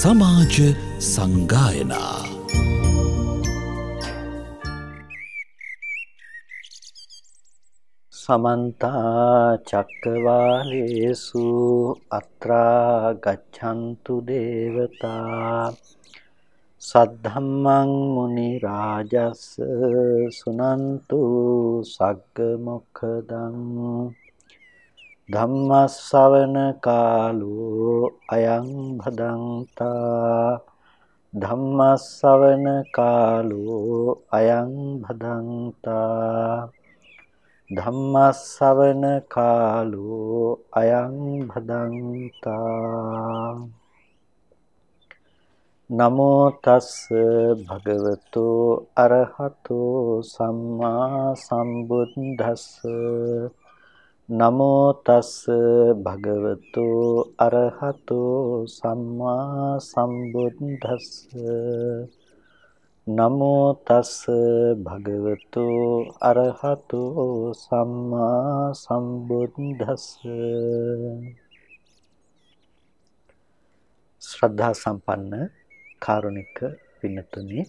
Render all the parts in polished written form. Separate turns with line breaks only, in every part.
සමාජ සංගායනා
समन्त चक्रवालेषु अत्रा गच्छन्तु देवता सद्धम्मं मुनिराजस् सुनन्तु सग्गमुखदं धम्मश्रवण कालो अयं भदन्ता धम्मश्रवण कालो अयं भदन्ता ධම්මස්සවන කාලෝ අයං භදන්තා නමෝ තස්ස භගවතු අරහතෝ සම්මා සම්බුද්දස්ස නමෝ තස්ස භගවතු අරහතෝ සම්මා සම්බුද්දස්ස නමෝ තස්ස භගවතු අරහතෝ සම්මා සම්බුද්දස්ස ශ්‍රද්ධා සම්පන්න කාරුණික පින්තුනි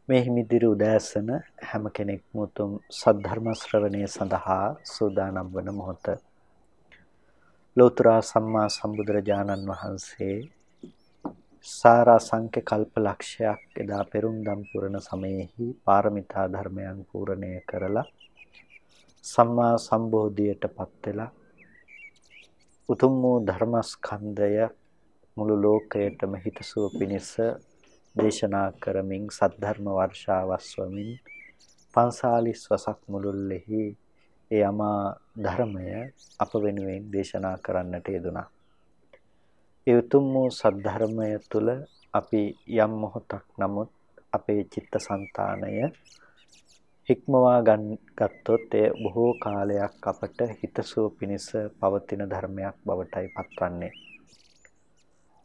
මේ හිමිදිරි උදෑසන හැම කෙනෙක්ම උතුම් සද්ධර්ම ශ්‍රවණය සඳහා සූදානම් වන මොහොත ලෝතර සම්මා සම්බුදුරජාණන් වහන්සේ සාරාංශක කල්පලක්ෂයක් එදා පෙරුම්දම් පුරන සමයේහි පාරමිතා ධර්මයන් පූර්ණණය කරලා සම්මා සම්බෝධියටපත් වෙලා උතුම් වූ ධර්මස්කන්ධය මුළු ලෝකයටම හිතසුව පිණිස දේශනා කරමින් සද්ධර්ම වර්ෂාවස්වමින් 45 වසක් මුළුල්ලේහි ඒ අමා ධර්මය අප වෙනුවෙන් දේශනා කරන්නට යෙදුණා. ඒ උතුම් වූ සද්ධර්මය තුළ අපි යම් මොහොතක් නමුත් අපේ චිත්තසංතානය හික්මවා ගත්තොත් ඒ බොහෝ කාලයක් අපට හිතසුව පිණිස පවතින ධර්මයක් බවටයි පත්වන්නේ.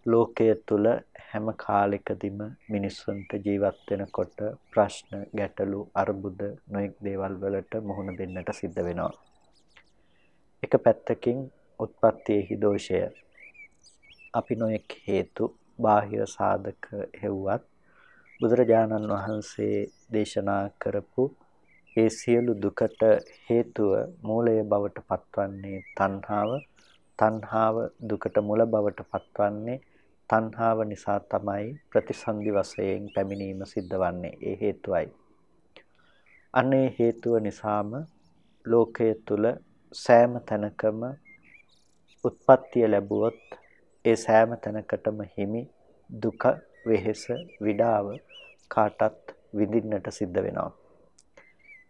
ලෝකයේ තුල හැම කාලයකදීම මිනිස්සුන්ට ජීවත් වෙනකොට ප්‍රශ්න, ගැටලු, අර්බුද නොඑක් දේවල් වලට මුහුණ දෙන්නට සිද්ධ වෙනවා. එක පැත්තකින් උත්පත්තියේ දෝෂය අපි නොඑක් හේතු බාහිර සාධක හෙව්වත් බුදුරජාණන් වහන්සේ දේශනා කරපු ඒ සියලු දුකට හේතුව මූලය බවට පත්වන්නේ තණ්හාව. තණ්හාව දුකට මුල බවට පත්වන්නේ තණ්හාව නිසා තමයි ප්‍රතිසන්දි වශයෙන් පැමිණීම සිද්ධ වන්නේ. ඒ හේතුවයි. අනේ හේතුව නිසාම ලෝකයේ තුල සෑම තැනකම උත්පත්තිය ලැබුවොත් ඒ සෑම තැනකටම හිමි දුක, වෙහෙස, විඩාව කාටත් විඳින්නට සිද්ධ වෙනවා.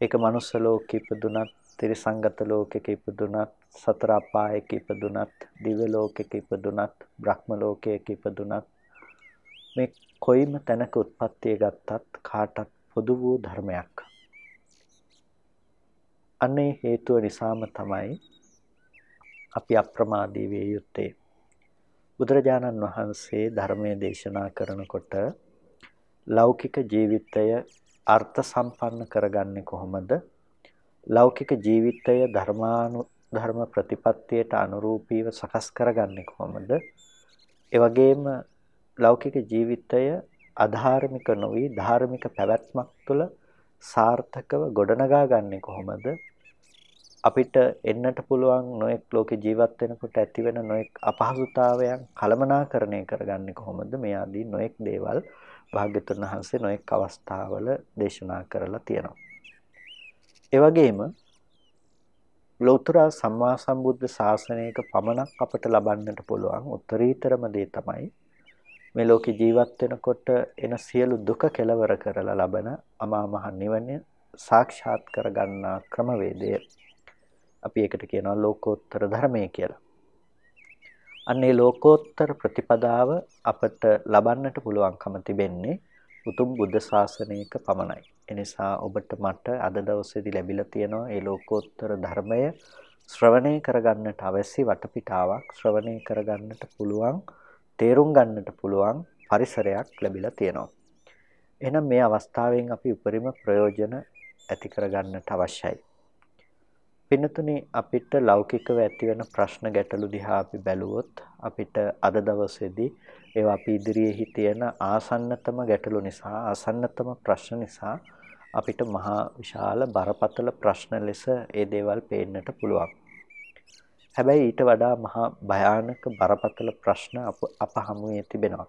ඒක මනුස්ස ලෝකෙ ඉපදුනත්, තිරිසංගත ලෝකෙක ඉපදුනත්, සතර අපායක ඉපදුනත්, දිව්‍ය ලෝකෙක ඉපදුනත්, බ්‍රහ්ම ලෝකයක ඉපදුනත් මේ කොයිම තැනක උත්පත්තිය ගත්තත් කාටත් පොදු වූ ධර්මයක්. අනේ හේතුව නිසාම තමයි අපි අප්‍රමාදී විය යුත්තේ. බුදුරජාණන් වහන්සේ ධර්මයේ දේශනා කරනකොට ලෞකික ජීවිතය අර්ථ සම්පන්න කරගන්නේ කොහොමද? ලෞකික ජීවිතය ධර්ම ප්‍රතිපත්තියට අනුරූපීව සකස් කරගන්නේ කොහොමද? ඒ වගේම ලෞකික ජීවිතය අධාර්මික නොවි ධාර්මික පැවැත්මක් තුළ සාර්ථකව ගොඩනගා ගන්නේ කොහොමද? අපිට එන්නට පුළුවන් නොඑක් ලෝකේ ජීවත් වෙනකොට ඇතිවෙන නොඑක් අපහසුතාවයන් කළමනාකරණය කරගන්නේ කොහොමද? මේ ආදී නොඑක් දේවල් භාග්‍යවතුන් වහන්සේ නොඑක් අවස්ථාවල දේශනා කරලා තියෙනවා. ඒ වගේම ලෝතර සම්මා සම්බුද්ධ ශාසනයක පමණක් අපට ලබන්නට පුළුවන් උත්තරීතරම දේ තමයි මේ ලෝකේ ජීවත් වෙනකොට එන සියලු දුක කෙලවර කරලා ලබන අමා මහ නිවන සාක්ෂාත් කරගන්නා ක්‍රමවේදය. අපි ඒකට කියනවා ලෝකෝත්තර ධර්මය කියලා. අන්නේ ලෝකෝත්තර ප්‍රතිපදාව අපට ලබන්නට පුළුවන්කම තිබෙන්නේ උතුම් බුද්ධ ශාසනයක පමණයි. එනිසා ඔබට මට අද දවසේදී ලැබිලා තියෙනවා මේ ලෝකෝත්තර ධර්මය ශ්‍රවණය කරගන්නට අවශ්‍ය වටපිටාවක්, ශ්‍රවණය කරගන්නට පුළුවන්, තේරුම් ගන්නට පුළුවන් පරිසරයක් ලැබිලා තියෙනවා. එහෙනම් මේ අවස්ථාවෙන් අපි උපරිම ප්‍රයෝජන ඇති කරගන්නට අවශ්‍යයි. පින්නතුනි අපිට ලෞකිකව ඇතිවන ප්‍රශ්න ගැටලු දිහා අපි බැලුවොත් අපිට අද දවසේදී ඒවා අපි ඉදිරියේ තියෙන ආසන්නතම ගැටලු නිසා ආසන්නතම ප්‍රශ්න නිසා අපිට මහා විශාල බරපතල ප්‍රශ්න ලෙස ඒ දේවල් පේන්නට පුළුවන්. හැබැයි ඊට වඩා මහා භයානක බරපතල ප්‍රශ්න අප හමුවේ තිබෙනවා.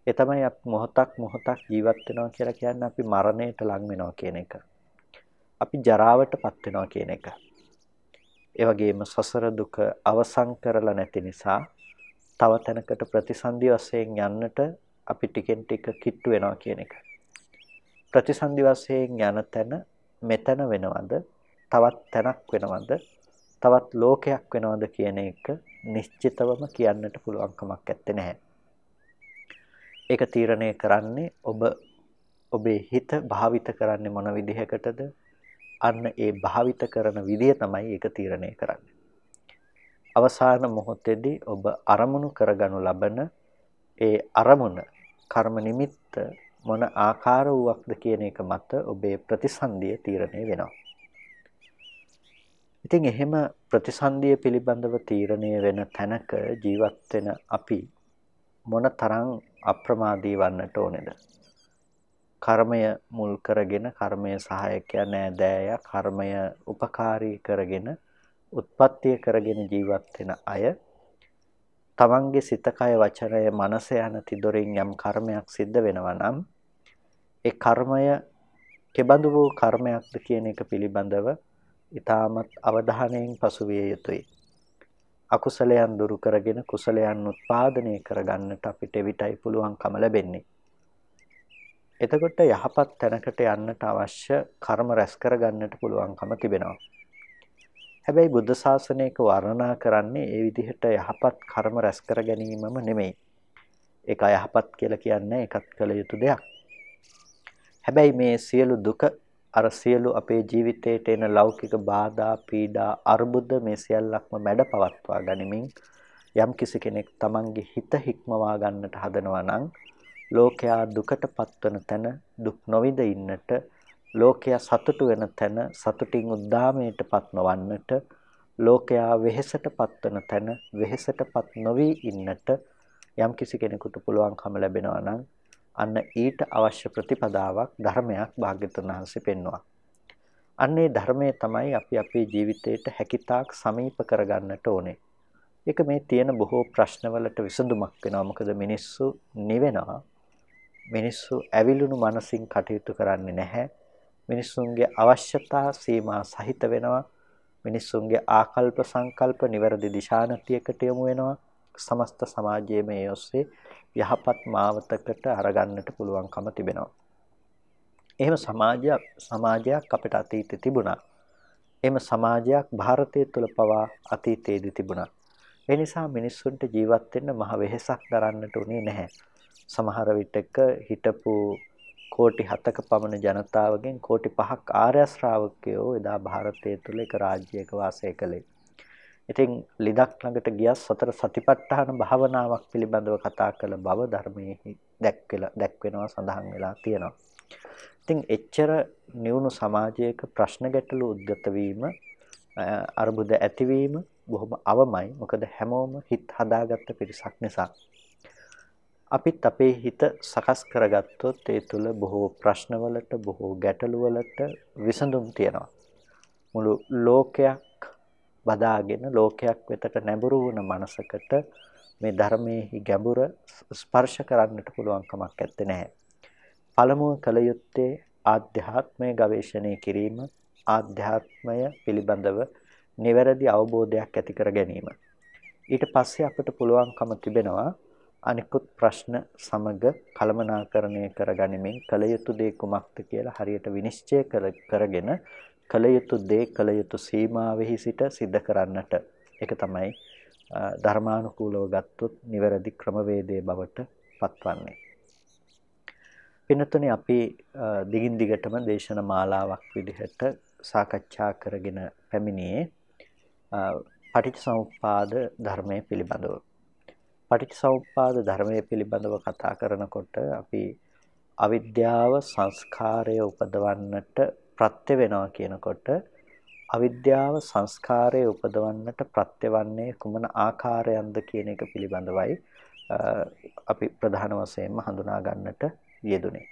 ඒ තමයි අපි මොහොතක් ජීවත් වෙනවා කියලා කියන්නේ අපි මරණයට ලං වෙනවා කියන එක. අපි ජරාවටපත් වෙනවා කියන එක. ඒ වගේම සසර දුක අවසන් කරලා නැති නිසා තව තැනකට ප්‍රතිසන්දි වශයෙන් යන්නට අපි ටිකෙන් ටික කිට්ටු වෙනවා කියන එක. ප්‍රතිසන්දි වශයෙන් යන තැන මෙතන වෙනවද? තවත් තැනක් වෙනවද? තවත් ලෝකයක් වෙනවද කියන එක නිශ්චිතවම කියන්නට පුළුවන් කමක් නැත්තේ නැහැ. ඒක තීරණය කරන්නේ ඔබේ හිත භාවිත කරන්නේ මොන විදිහකටද? අන්න ඒ භාවිත කරන විදිය තමයි ඒක තීරණය කරන්නේ. අවසාන මොහොතේදී ඔබ අරමුණු කරගනු ලබන ඒ අරමුණ කර්ම නිමිත්ත මොන ආකාර වූවක්ද කියන එක මත ඔබේ ප්‍රතිසන්දිය තීරණය වෙනවා. ඉතින් එහෙම ප්‍රතිසන්දිය පිළිබඳව තීරණය වෙන තැනක ජීවත් වෙන අපි මොනතරම් අප්‍රමාදී වන්නට ඕනේද? කර්මය මුල් කරගෙන කර්මය සහායකයා නෑදෑයා කර්මය උපකාරී කරගෙන උත්පත්තිය කරගෙන ජීවත් වෙන අය තමන්ගේ සිත කය වචනය මනස යන තිදොරින් යම් කර්මයක් සිද්ධ වෙනවා නම් ඒ කර්මය කෙබඳු වූ කර්මයක්ද කියන එක පිළිබඳව ඊටමත් අවධානයෙන් පසුවිය යුතුයි. අකුසලයන් දුරු කරගෙන කුසලයන් උත්පාදනය කරගන්නට අපිට එවිටයි පුළුවන්කම ලැබෙන්නේ. එතකොට යහපත් තැනකට යන්නට අවශ්‍ය කර්ම රැස් කරගන්නට පුළුවන්කම තිබෙනවා. හැබැයි බුද්ධ ශාසනයක වර්ණනා කරන්නේ ඒ විදිහට යහපත් කර්ම රැස් කර ගැනීමම නෙමෙයි. ඒක යහපත් කියලා කියන්නේ ඒකත් කළ යුතු දෙයක්. හැබැයි මේ සියලු දුක අර සියලු අපේ ජීවිතයට එන ලෞකික බාධා, පීඩා, අර්බුද මේ සියල්ලක්ම මැඩ පවත්වා ගනිමින් යම් කිසි කෙනෙක් තමන්ගේ හිත හික්මවා ගන්නට හදනවා නම් ලෝකයා දුකට පත්වන තැන දුක් නොවිඳ ඉන්නට, ලෝකයා සතුටු වෙන තැන සතුටින් උද්දාමයටපත් නොවන්නට, ලෝකයා වෙහෙසට පත්වන තැන වෙහෙසටපත් නොවි ඉන්නට යම් කිසි කෙනෙකුට පුළුවන්කම ලැබෙනවා නම් අන්න ඊට අවශ්‍ය ප්‍රතිපදාවක් ධර්මයක් භාග්‍යවතුන් වහන්සේ පෙන්වුවා. අන්නේ ධර්මයේ තමයි අපි අපේ ජීවිතයට හැකිතාක් සමීප කරගන්නට ඕනේ. ඒක මේ තියෙන බොහෝ ප්‍රශ්නවලට විසඳුමක් වෙනවා. මොකද මිනිස්සු නිවෙනවා. මිනිස්සු ඇවිලුණු මනසින් කටයුතු කරන්නේ නැහැ. මිනිස්සුන්ගේ අවශ්‍යතා සීමා සහිත වෙනවා. මිනිස්සුන්ගේ ආකල්ප සංකල්ප නිවැරදි දිශානතියකට යොමු වෙනවා. සමස්ත සමාජයේ මේ ඔස්සේ යහපත් මාවතකට අරගන්නට පුළුවන්කම තිබෙනවා. එහෙම සමාජයක් අපිට අතීතේ තිබුණා. එහෙම සමාජයක් ಭಾರತයේ තුල පවා අතීතයේදී තිබුණා. ඒ නිසා මිනිස්සුන්ට ජීවත් වෙන්න මහ වෙහෙසක් දරන්නට උනේ නැහැ. සමහර විටක හිටපු කෝටි 7ක පමණ ජනතාවගෙන් කෝටි 5ක් ආර්ය ශ්‍රාවකයෝ එදා ಭಾರತයේ තුල එක රාජ්‍යයක වාසය කළේ. ඉතින් ලිදක් ළඟට ගියා සතර සතිපට්ඨාන භාවනාවක් පිළිබඳව කතා කළ බව ධර්මයේ දැක්වෙනවා සඳහන් වෙලා තියෙනවා. ඉතින් එච්චර නිවුණු සමාජයක ප්‍රශ්න ගැටලු උද්ගත වීම අර්බුද ඇතිවීම බොහොම අවමයි. මොකද හැමෝම හිත හදාගත්ත පිරිසක් නිසා. අපිත් අපේ හිත සකස් කරගත්තොත් ඒ තුළ බොහෝ ප්‍රශ්නවලට බොහෝ ගැටලුවලට විසඳුම් තියෙනවා. මුළු ලෝකයක් බදාගෙන ලෝකයක් වෙතට නැඹුරු වුණ මනසකට මේ ධර්මයේ ගැඹුර ස්පර්ශ කරන්නට පුළුවන් කමක් නැත්තේ නැහැ. පළමුව කළ යුත්තේ ආධ්‍යාත්මය ගවේෂණය කිරීම, ආධ්‍යාත්මය පිළිබඳව නිවැරදි අවබෝධයක් ඇති කර ගැනීම. ඊට පස්සේ අපිට පුළුවන්කම තිබෙනවා අනිකුත් ප්‍රශ්න සමග කළමනාකරණය කරගනිමින් කළ යුතු දේ කුමක්ද කියලා හරියට විනිශ්චය කරගෙන කළ යුතු දේ කළ යුතු සීමාවෙහි සිට සිද්ධ කරන්නට. ඒක තමයි ධර්මානුකූලව ගත්තොත් නිවැරදි ක්‍රමවේදයේ බවට පත්වන්නේ. පින්නතුනේ අපි දිගින් දිගටම දේශන මාලාවක් විදිහට සාකච්ඡා කරගෙන පැමිණියේ පටිච්චසමුප්පාද ධර්මයේ පිළිබඳව. පටිච්චසමුප්පාද ධර්මයේ පිළිබඳව කතා කරනකොට අපි අවිද්‍යාව සංස්කාරය උපදවන්නට ප්‍රත්‍ය වෙනවා කියනකොට අවිද්‍යාව සංස්කාරයේ උපදවන්නට ප්‍රත්‍යවන්නේ කුමන ආකාරයන්ද කියන එක පිළිබඳවයි අපි ප්‍රධාන වශයෙන්ම හඳුනා ගන්නට යෙදුනේ.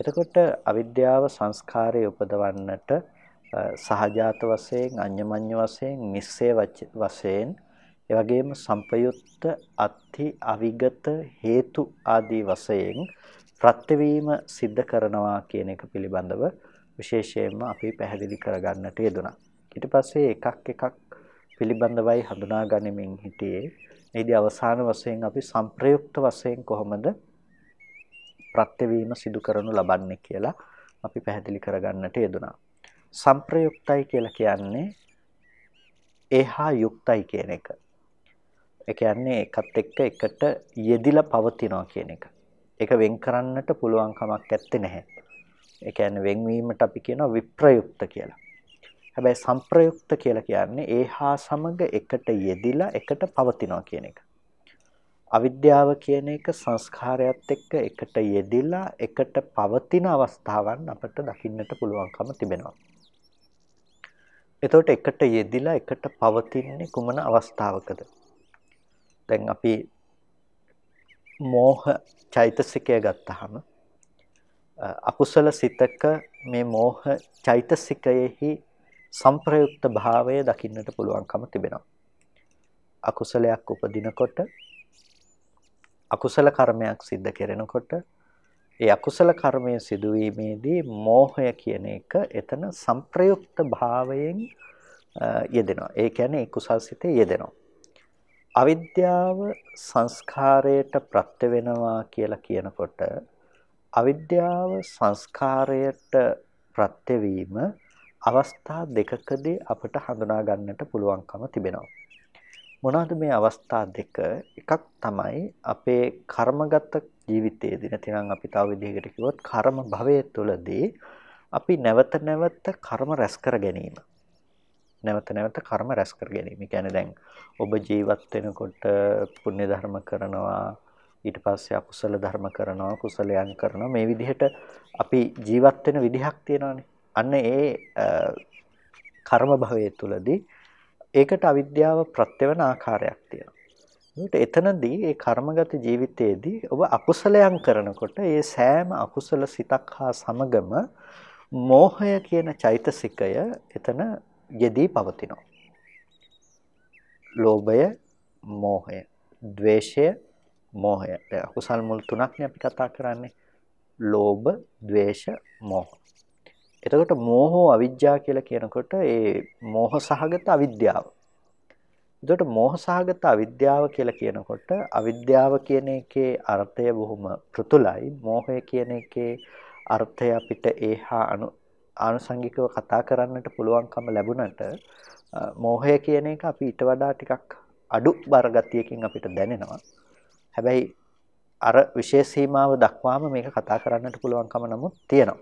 එතකොට අවිද්‍යාව සංස්කාරයේ උපදවන්නට සහජාත වශයෙන්, අඤ්ඤමඤ්ඤ වශයෙන්, නිස්සය වශයෙන්, ඒ වගේම සංපයුක්ත අත්ථි අවිගත හේතු ආදී වශයෙන් ප්‍රත්‍යවීම සිද්ධ කරනවා කියන එක පිළිබඳව විශේෂයෙන්ම අපි පැහැදිලි කරගන්නට යෙදුණා. ඊට පස්සේ එකක් පිළිබඳවයි හඳුනා ගනිමින් හිටියේ. ඊදී අවසාන වශයෙන් අපි සංප්‍රයුක්ත වශයෙන් කොහොමද ප්‍රත්‍යවීම සිදු කරනු ලබන්නේ කියලා අපි පැහැදිලි කරගන්නට යෙදුණා. සංප්‍රයුක්තයි කියලා කියන්නේ එහා යුක්තයි කියන එක. ඒ කියන්නේ එකත් එක්ක එකට යෙදිලා පවතිනවා කියන එක. ඒක වෙන් කරන්නට පුළුවන් කමක් නැත්තේ නැහැ. ඒ කියන්නේ වෙන්වීමට අපි කියනවා විප්‍රයුක්ත කියලා. හැබැයි සංප්‍රයුක්ත කියලා කියන්නේ ඒහා සමග එකට යෙදිලා එකට පවතිනවා කියන එක. අවිද්‍යාව කියන එක සංස්කාරයත් එක්ක එකට යෙදිලා එකට පවතින අවස්ථාවන් අපට දකින්නට පුළුවන්කම තිබෙනවා. එතකොට එකට යෙදිලා එකට පවතින්නේ කුමන අවස්ථාවකද? දැන් අපි මෝහ චෛතසිකය ගත්තාම අකුසල සිතක මේ මෝහ චෛතසිකයෙහි සංප්‍රයුක්ත භාවය දකින්නට පුළුවන්කම තිබෙනවා. අකුසලයක් උපදිනකොට අකුසල කර්මයක් සිද්ධ කරනකොට ඒ අකුසල කර්මය සිදුවීමේදී මෝහය කියන එක එතන සංප්‍රයුක්ත භාවයෙන් යෙදෙනවා. ඒ කියන්නේ ඒ කුසල් සිතේ යෙදෙනවා. අවිද්‍යාව සංස්කාරයට ප්‍රත්‍ය වෙනවා කියලා කියනකොට අවිද්‍යාව සංස්කාරයට ප්‍රත්‍ය වීම අවස්ථා දෙකකදී අපට හඳුනා ගන්නට පුළුවන්කම තිබෙනවා. මොනවාද මේ අවස්ථා දෙක? එකක් තමයි අපේ කර්මගත ජීවිතයේදී නැතිනම් අපි තව විදිහකට කිව්වොත් කර්ම භවයේ තුලදී අපි නැවත නැවත කර්ම රැස් කර ගැනීම. නැවත නැවත කර්ම රැස් කර ගැනීම. ඒ කියන්නේ දැන් ඔබ ජීවත් වෙනකොට පුණ්‍ය ධර්ම කරනවා, ඊට පස්සේ අකුසල ධර්ම කරනවා, කුසලයන් කරනවා. මේ විදිහට අපි ජීවත් වෙන විදිහක් තියෙනවානේ. අන්න ඒ කර්ම භවයේ තුලදී ඒකට අවිද්‍යාව ප්‍රත්‍ය වෙන ආකාරයක් තියෙනවා. එතනදී ඒ කර්මගත ජීවිතයේදී ඔබ අකුසලයන් කරනකොට ඒ සෑම අකුසල සිතක් හා සමගම මෝහය කියන චෛතසිකය එතන යෙදී පවතිනවා. ලෝභය, මෝහය, ද්වේෂය, මෝහය. අකුසල් මුල් තුනක්නේ අපි කතා කරන්නේ. ලෝභ, ද්වේෂ, මෝහ. එතකොට මෝහෝ අවිජ්ජා කියලා කියනකොට ඒ මෝහ සහගත අවිද්‍යාව. එතකොට මෝහ සහගත අවිද්‍යාව කියලා කියනකොට අවිද්‍යාව කියන එකේ අර්ථය බොහොම පෘතුලයි. මෝහය කියන එකේ අර්ථය අපිට ඒහා ආනුසංගිකව කතා කරන්නට පුළුවන්කම ලැබුණට මෝහය කියන එක අපි ඊට වඩා ටිකක් අඩු බර ගතියකින් අපිට දැනෙනවා. හැබැයි අර විශේෂ සීමාව දක්වාම මේක කතා කරන්නට පුළුවන්කම නමුත් තියෙනවා.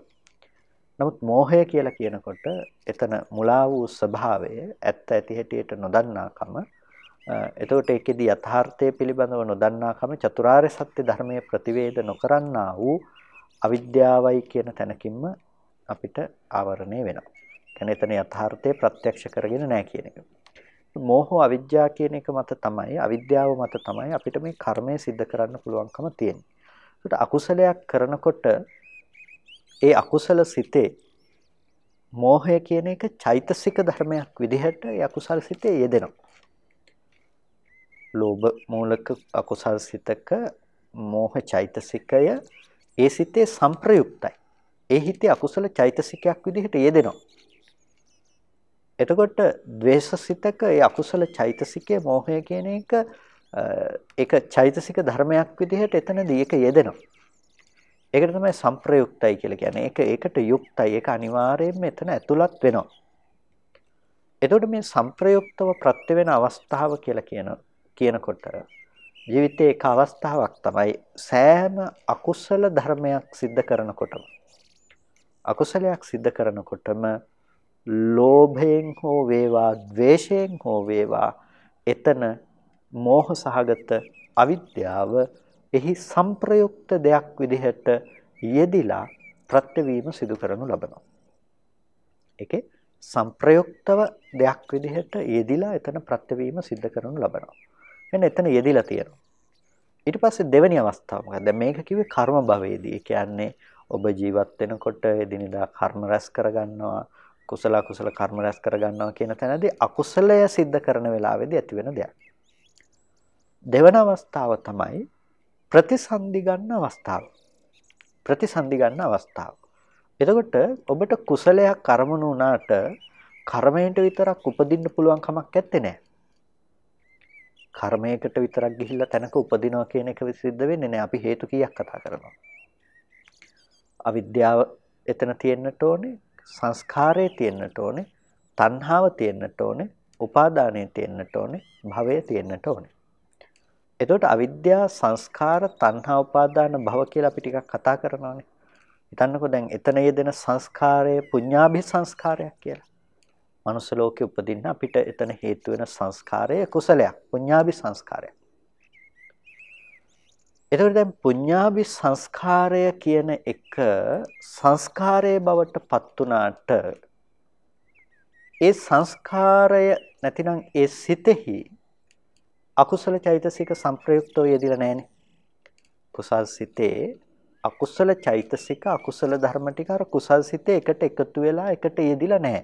නමුත් මෝහය කියලා කියනකොට එතන මුලා වූ ස්වභාවය ඇත්ත ඇති හැටියට නොදන්නාකම, එතකොට ඒකෙදි යථාර්ථය පිළිබඳව නොදන්නාකම, චතුරාර්ය සත්‍ය ධර්මයේ ප්‍රතිවේද නොකරන්නා වූ අවිද්‍යාවයි කියන තැනකින්ම අපිට ආවරණය වෙනවා. කියන්නේ එතන යථාර්ථය ප්‍රත්‍යක්ෂ කරගෙන නැහැ කියන එක. මෝහ අවිද්‍යාව කියන එක මත තමයි, අවිද්‍යාව මත තමයි අපිට මේ කර්මය સિદ્ધ කරන්න පුළුවන්කම තියෙන්නේ. ඒකට අකුසලයක් කරනකොට ඒ අකුසල සිතේ මෝහය කියන එක චෛතසික ධර්මයක් විදිහට ඒ අකුසල සිතේ යෙදෙනවා. ලෝභ මූලක අකුසල සිතක මෝහ චෛතසිකය ඒ සිතේ සංප්‍රයුක්තයි. ඒ හිතේ අකුසල චෛතසිකයක් විදිහට යෙදෙනවා. එතකොට ද්වේෂ සිතක ඒ අකුසල චෛතසිකයේ මෝහය කියන එක ඒක චෛතසික ධර්මයක් විදිහට එතනදී ඒක යෙදෙනවා. ඒකට තමයි සංප්‍රයුක්තයි කියලා කියන්නේ. ඒකට යුක්තයි. ඒක අනිවාර්යයෙන්ම එතන ඇතුළත් වෙනවා. එතකොට මේ සංප්‍රයුක්තව ප්‍රත්‍ය වෙන අවස්ථාව කියලා කියනකොට ජීවිතයේ එක අවස්ථාවක් තමයි සෑම අකුසල ධර්මයක් සිද්ධ කරනකොටම, අකුසලයක් සිද්ධ කරනකොටම ලෝභයෙන් හෝ වේවා, ද්වේෂයෙන් හෝ වේවා, එතන මෝහ සහගත අවිද්‍යාව එහි සංප්‍රයුක්ත දෙයක් විදිහට යෙදිලා ප්‍රත්‍යවීම සිදු කරනු ලබනවා. ඒකේ සංප්‍රයුක්තව දෙයක් විදිහට යෙදිලා එතන ප්‍රත්‍යවීම සිද්ධ කරනු ලබනවා. එන්න එතන යෙදිලා තියෙනවා. ඊට පස්සේ දෙවෙනි අවස්ථාව මොකක්ද? දැන් මේක කිව්වේ කර්ම භවයේදී. ඒ කියන්නේ ඔබ ජීවත් වෙනකොට එදිනෙදා කර්ම රැස් කරගන්නවා, කුසල අකුසල කර්ම රැස් කරගන්නවා කියන තැනදී අකුසලය සිද්ධ කරන වෙලාවේදී ඇති වෙන දෙයක්. දෙවන අවස්ථාව තමයි ප්‍රතිසන්දි ගන්න අවස්ථාව. ප්‍රතිසන්දි ගන්න අවස්ථාව. එතකොට ඔබට කුසලයක් අරමුණු වුණාට කර්මයට විතරක් උපදින්න පුළුවන් කමක් නැත්තේ නෑ. කර්මයකට විතරක් ගිහිල්ලා තැනක උපදිනවා කියන එක සිද්ධ වෙන්නේ නෑ. අපි හේතු කීයක් කතා කරනවා. අවිද්‍යාව එතන තියෙන්නට ඕනේ, සංස්කාරය තියෙන්නට ඕනේ, තණ්හාව තියෙන්නට ඕනේ, උපාදානය තියෙන්නට ඕනේ, භවය තියෙන්නට ඕනේ. එතකොට අවිද්‍යාව, සංස්කාර, තණ්හා, උපාදාන, භව කියලා අපි ටිකක් කතා කරනවානේ. හිතන්නකෝ දැන් එතන යෙදෙන සංස්කාරය පුඤ්ඤාභි සංස්කාරයක් කියලා. මනුස්ස ලෝකෙ උපදින්න අපිට එතන හේතු වෙන සංස්කාරය කුසලයක්, පුඤ්ඤාභි සංස්කාරයක්. එතකොට දැන් පුඤ්ඤාභි සංස්කාරය කියන එක සංස්කාරයේ බවට පත් වුණාට ඒ සංස්කාරය නැතිනම් ඒ සිතෙහි අකුසල චෛතසික සංප්‍රයුක්තව යෙදිලා නැහැනේ. කුසල් සිතේ අකුසල චෛතසික අකුසල ධර්ම ටික අර කුසල් සිතේ එකට එකතු වෙලා එකට යෙදිලා නැහැ.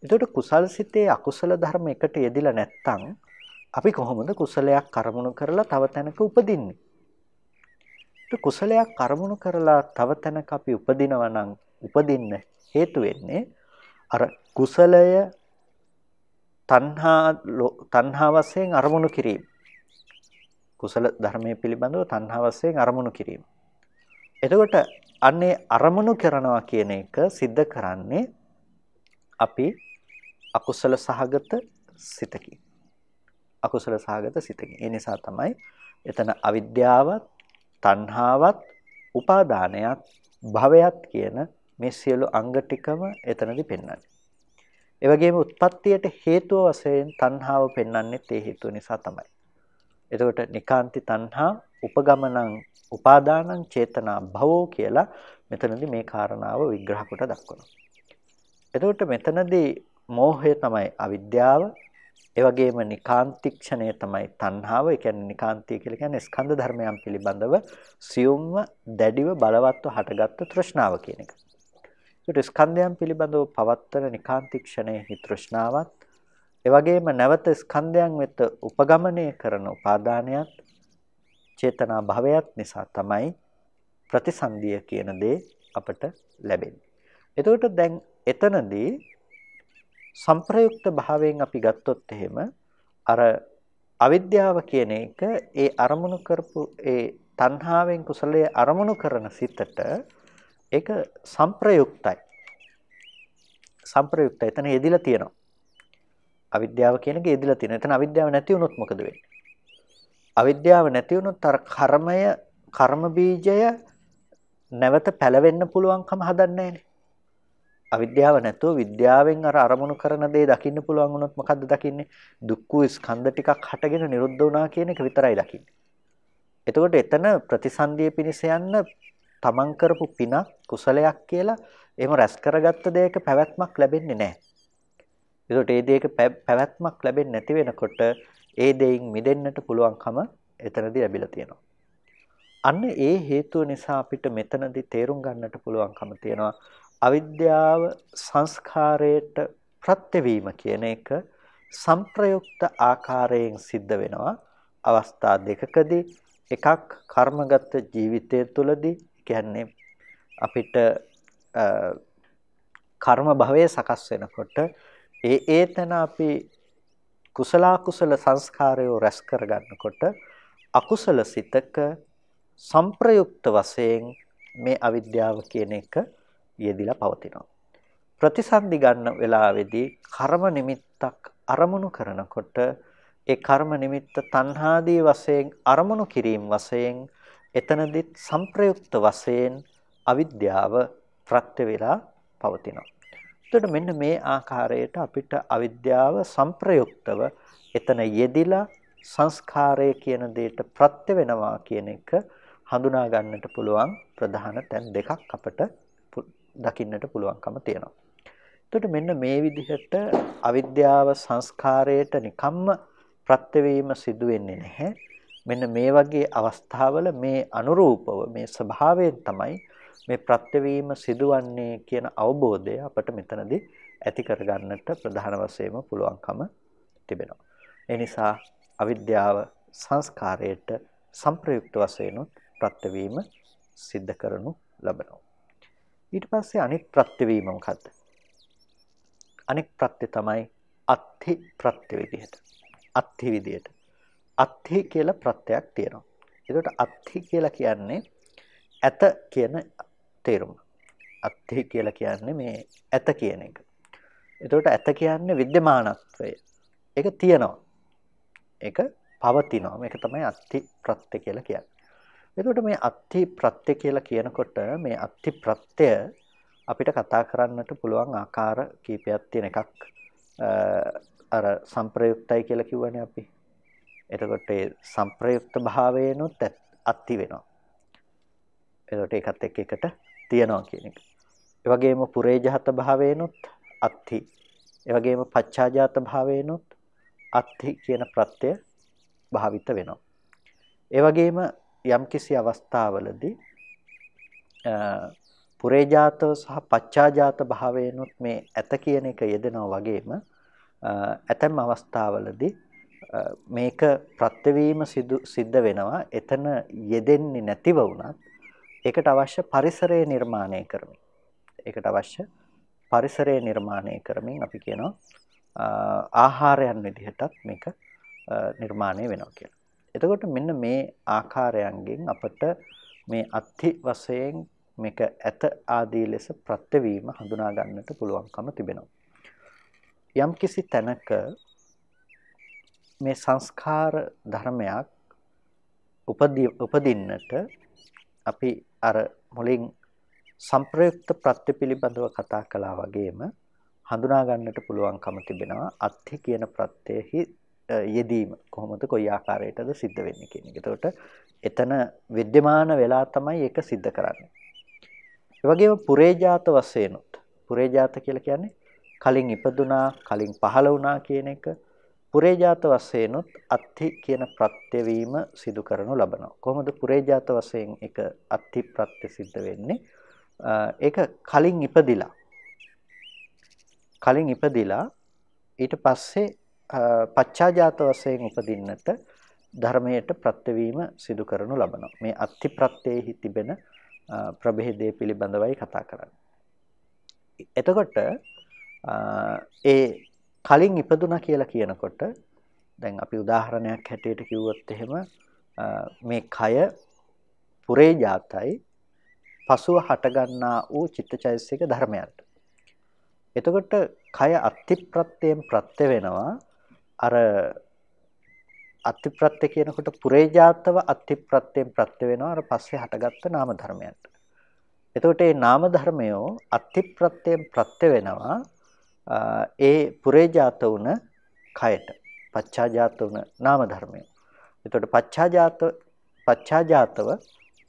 එතකොට කුසල් සිතේ අකුසල ධර්ම එකට යෙදිලා නැත්තම් අපි කොහොමද කුසලයක් කරමුණු කරලා තව තැනක උපදින්නේ? කුසලයක් කරමුණු කරලා තව තැනක අපි උපදිනවා නම් උපදින්න හේතු වෙන්නේ අර කුසලය තණ්හා වශයෙන් අරමුණු කිරීම. කුසල ධර්මයේ පිළිබඳව තණ්හා වශයෙන් අරමුණු කිරීම. එතකොට අන්නේ අරමුණු කරනවා කියන එක सिद्ध කරන්නේ අපි අකුසල සහගත සිතකින්. අකුසල සහගත සිතකින්. ඒ නිසා තමයි එතන අවිද්‍යාවත්, තණ්හාවත්, උපාදානයත්, භවයත් කියන මේ සියලු අංග ටිකම එතනදී පෙන්වන්නේ. ඒ වගේම උත්පත්තියට හේතුව වශයෙන් තණ්හාව පෙන්වන්නේ ඒ හේතුව නිසා තමයි. එතකොට නිකාන්ති තණ්හා උපගමනං උපාදානං චේතනා භවෝ කියලා මෙතනදී මේ කාරණාව විග්‍රහ කොට දක්වනවා. එතකොට මෙතනදී මෝහය තමයි අවිද්‍යාව, ඒ වගේම නිකාන්තික්ෂණය තමයි තණ්හාව. ඒ කියන්නේ නිකාන්තිය කියලා කියන්නේ ස්කන්ධ ධර්මයන් පිළිබඳව සියුම්ව දැඩිව බලවත්ව හටගත්තු තෘෂ්ණාව කියන එක. ඒකට ස්කන්ධයන් පිළිබඳව පවත්තන නිකාන්තික්ෂණයේ තෘෂ්ණාවත්, ඒ වගේම නැවත ස්කන්ධයන් වෙත උපගමනය කරන උපාදානයත්, චේතනා භවයත් නිසා තමයි ප්‍රතිසන්දිය කියන දේ අපට ලැබෙන්නේ. එතකොට දැන් එතනදී සංප්‍රයුක්ත භාවයෙන් අපි ගත්තොත් එහෙම අර අවිද්‍යාව කියන එක ඒ අරමුණු කරපු ඒ තණ්හාවෙන් කුසලයේ අරමුණු කරන සිතට ඒක සංප්‍රයුක්තයි. සංප්‍රයුක්තයි. එතන යෙදිලා තියෙනවා. අවිද්‍යාව කියන එක යෙදිලා තියෙනවා. එතන අවිද්‍යාව නැති වුණොත් මොකද වෙන්නේ? අවිද්‍යාව නැති වුණොත් අර කර්ම බීජය නැවත පැලවෙන්න පුළුවන්කම හදන්නේ නැහැනේ. අවිද්‍යාව නැතුව විද්‍යාවෙන් අර අරමුණු කරන දේ දකින්න පුළුවන් වුණොත් මොකද්ද දකින්නේ? දුක්ඛ ස්කන්ධ ටිකක් හටගෙන නිරුද්ධ වුණා කියන එක විතරයි දකින්නේ. එතකොට එතන ප්‍රතිසන්දිය පිණිස යන්න තමන් කරපු පිනක් කුසලයක් කියලා එහෙම රැස් කරගත්ත දෙයක පැවැත්මක් ලැබෙන්නේ නැහැ. ඒකට ඒ දෙයක පැවැත්මක් ලැබෙන්නේ නැති වෙනකොට ඒ දෙයින් මිදෙන්නට පුළුවන්කම එතනදී ලැබිලා තියෙනවා. අන්න ඒ හේතුව නිසා අපිට මෙතනදී තේරුම් ගන්නට පුළුවන්කම තියෙනවා අවිද්‍යාව සංස්කාරයට ප්‍රත්‍යවීම කියන එක සංප්‍රයුක්ත ආකාරයෙන් සිද්ධ වෙනවා අවස්ථා දෙකකදී. එකක් කර්මගත ජීවිතය තුළදී කියන්නේ අපිට කර්ම භවයේ සකස් වෙනකොට ඒ තැන අපි කුසල කුසල සංස්කාරය රැස් කරගන්නකොට අකුසල සිතක සංප්‍රයුක්ත වශයෙන් මේ අවිද්‍යාව කියන එක යෙදිලා පවතිනවා. ප්‍රතිසන්දි ගන්න වෙලාවේදී කර්ම නිමිත්තක් අරමුණු කරනකොට ඒ කර්ම නිමිත්ත තණ්හාදී වශයෙන් අරමුණු කිරීම වශයෙන් එතනදිත් සංප්‍රයුක්ත වශයෙන් අවිද්‍යාව ප්‍රත්‍ය වේලා පවතිනවා. එතකොට මෙන්න මේ ආකාරයට අපිට අවිද්‍යාව සංප්‍රයුක්තව එතන යෙදිලා සංස්කාරය කියන දෙයට ප්‍රත්‍ය වෙනවා කියන එක හඳුනා ගන්නට පුළුවන් ප්‍රධාන තැන් දෙකක් අපට දකින්නට පුළුවන්කම තියෙනවා. එතකොට මෙන්න මේ විදිහට අවිද්‍යාව සංස්කාරයට නිකම්ම ප්‍රත්‍ය වීම සිදු වෙන්නේ නැහැ. මෙන්න මේ වගේ අවස්ථාවල මේ අනුරූපව මේ ස්වභාවයෙන් තමයි මේ ප්‍රත්‍ය වීම සිදුවන්නේ කියන අවබෝධය අපට මෙතනදී ඇති කරගන්නට ප්‍රධාන වශයෙන්ම පුළුවන්කම තිබෙනවා. ඒ නිසා අවිද්‍යාව සංස්කාරයට සංප්‍රයුක්ත වශයෙන් ප්‍රත්‍ය වීම සිද්ධ කරනු ලබනවා. ඊට පස්සේ අනිත් ප්‍රත්‍ය වීම මොකද්ද? අනිත් ප්‍රත්‍ය තමයි අත්ථි ප්‍රත්‍ය විදිහට. අත්ථි විදිහට. අත්ථි කියලා ප්‍රත්‍යක් තියෙනවා. ඒකට අත්ථි කියලා කියන්නේ ඇත කියන තේරුම. අත්ථි කියලා කියන්නේ මේ ඇත කියන එක. ඒකට ඇත කියන්නේ විද්‍යමානත්වය. ඒක තියෙනවා. ඒක පවතිනවා. මේක තමයි අත්ථි ප්‍රත්‍ය කියලා කියන්නේ. එතකොට මේ අත්ථි ප්‍රත්‍ය කියලා කියනකොට මේ අත්ථි ප්‍රත්‍ය අපිට කතා කරන්නට පුළුවන් ආකාර කීපයක් තියෙන එකක් අර සංප්‍රයුක්තයි කියලා කිව්වනේ අපි. එතකොට ඒ සංප්‍රයුක්ත භාවයනොත් අත්ථි වෙනවා. එතකොට ඒකත් එක්ක එකට තියනවා කියන එක. ඒ වගේම පුරේජහත භාවයනොත් අත්ථි. ඒ වගේම පච්චාජාත භාවයනොත් අත්ථි කියන ප්‍රත්‍ය භාවිත වෙනවා. ඒ වගේම යම්කිසි අවස්ථාවලදී පුරේජාතව සහ පච්චාජාත භාවයනොත් මේ ඇත කියන එක යෙදෙනවා වගේම ඇතැම් අවස්ථාවලදී මේක ප්‍රත්‍යවීම සිද්ධ වෙනවා. එතන යෙදෙන්නේ නැතිව වුණත් ඒකට අවශ්‍ය පරිසරය නිර්මාණය කරමින්. ඒකට අවශ්‍ය පරිසරය නිර්මාණය කරමින් අපි කියනවා ආහාරයන් විදිහටත් මේක නිර්මාණය වෙනවා කියලා. එතකොට මෙන්න මේ ආකාරයන්ගෙන් අපට මේ අත්ථි වශයෙන් මේක ඇත ආදී ලෙස ප්‍රත්‍යවීම හඳුනා ගන්නට පුළුවන්කම තිබෙනවා. යම්කිසි තැනක මේ සංස්කාර ධර්මයක් උපදින්නට අපි අර මුලින් සංප්‍රයුක්ත ප්‍රත්‍ය පිළිබඳව කතා කළා වගේම හඳුනා ගන්නට පුළුවන්කම තිබෙනවා අත්ථි කියන ප්‍රත්‍යෙහි යෙදීම කොහොමද කොයි ආකාරයකටද සිද්ධ වෙන්නේ කියන එක. එතකොට එතන विद्यमान වෙලා තමයි ඒක සිද්ධ කරන්නේ. ඒ වගේම පුරේජාත වශයෙන් පුරේජාත කියලා කියන්නේ කලින් ඉපදුනා කලින් පහළ වුණා කියන එක. පුරේජාත වශයෙන් අත්ථි කියන ප්‍රත්‍ය වීම සිදු කරනු ලබනවා. කොහොමද පුරේජාත වශයෙන් එක අත්ථි ප්‍රත්‍ය සිද්ධ වෙන්නේ? ඒක කලින් ඉපදිලා ඊට පස්සේ පච්චාජාත වශයෙන් උපදින්නට ධර්මයට ප්‍රත්‍යවීම සිදු කරනු ලබනවා. මේ අත්ථි ප්‍රත්‍යෙහි තිබෙන ප්‍රභේදය පිළිබඳවයි කතා කරන්නේ. එතකොට ඒ කලින් ඉපදුනා කියලා කියනකොට දැන් අපි උදාහරණයක් හැටියට කිව්වොත් එහෙම මේ කය පුරේජාතයි පසුව හටගන්නා වූ චිත්තචෛතසික ධර්මයන්ට. එතකොට කය අත්ථි ප්‍රත්‍යයෙන් ප්‍රත්‍ය වෙනවා. අර අත්ථි ප්‍රත්‍ය කියනකොට පුරේජාතව අත්ථි ප්‍රත්‍යයෙන් ප්‍රත්‍ය වෙනවා අර පස්සේ හටගත්ත නාම ධර්මයන්ට. එතකොට මේ නාම ධර්මයෝ අත්ථි ප්‍රත්‍යයෙන් ප්‍රත්‍ය වෙනවා ඒ පුරේජාත වුණ කයට. පච්චාජාත වුණ නාම ධර්මය. එතකොට පච්චාජාතව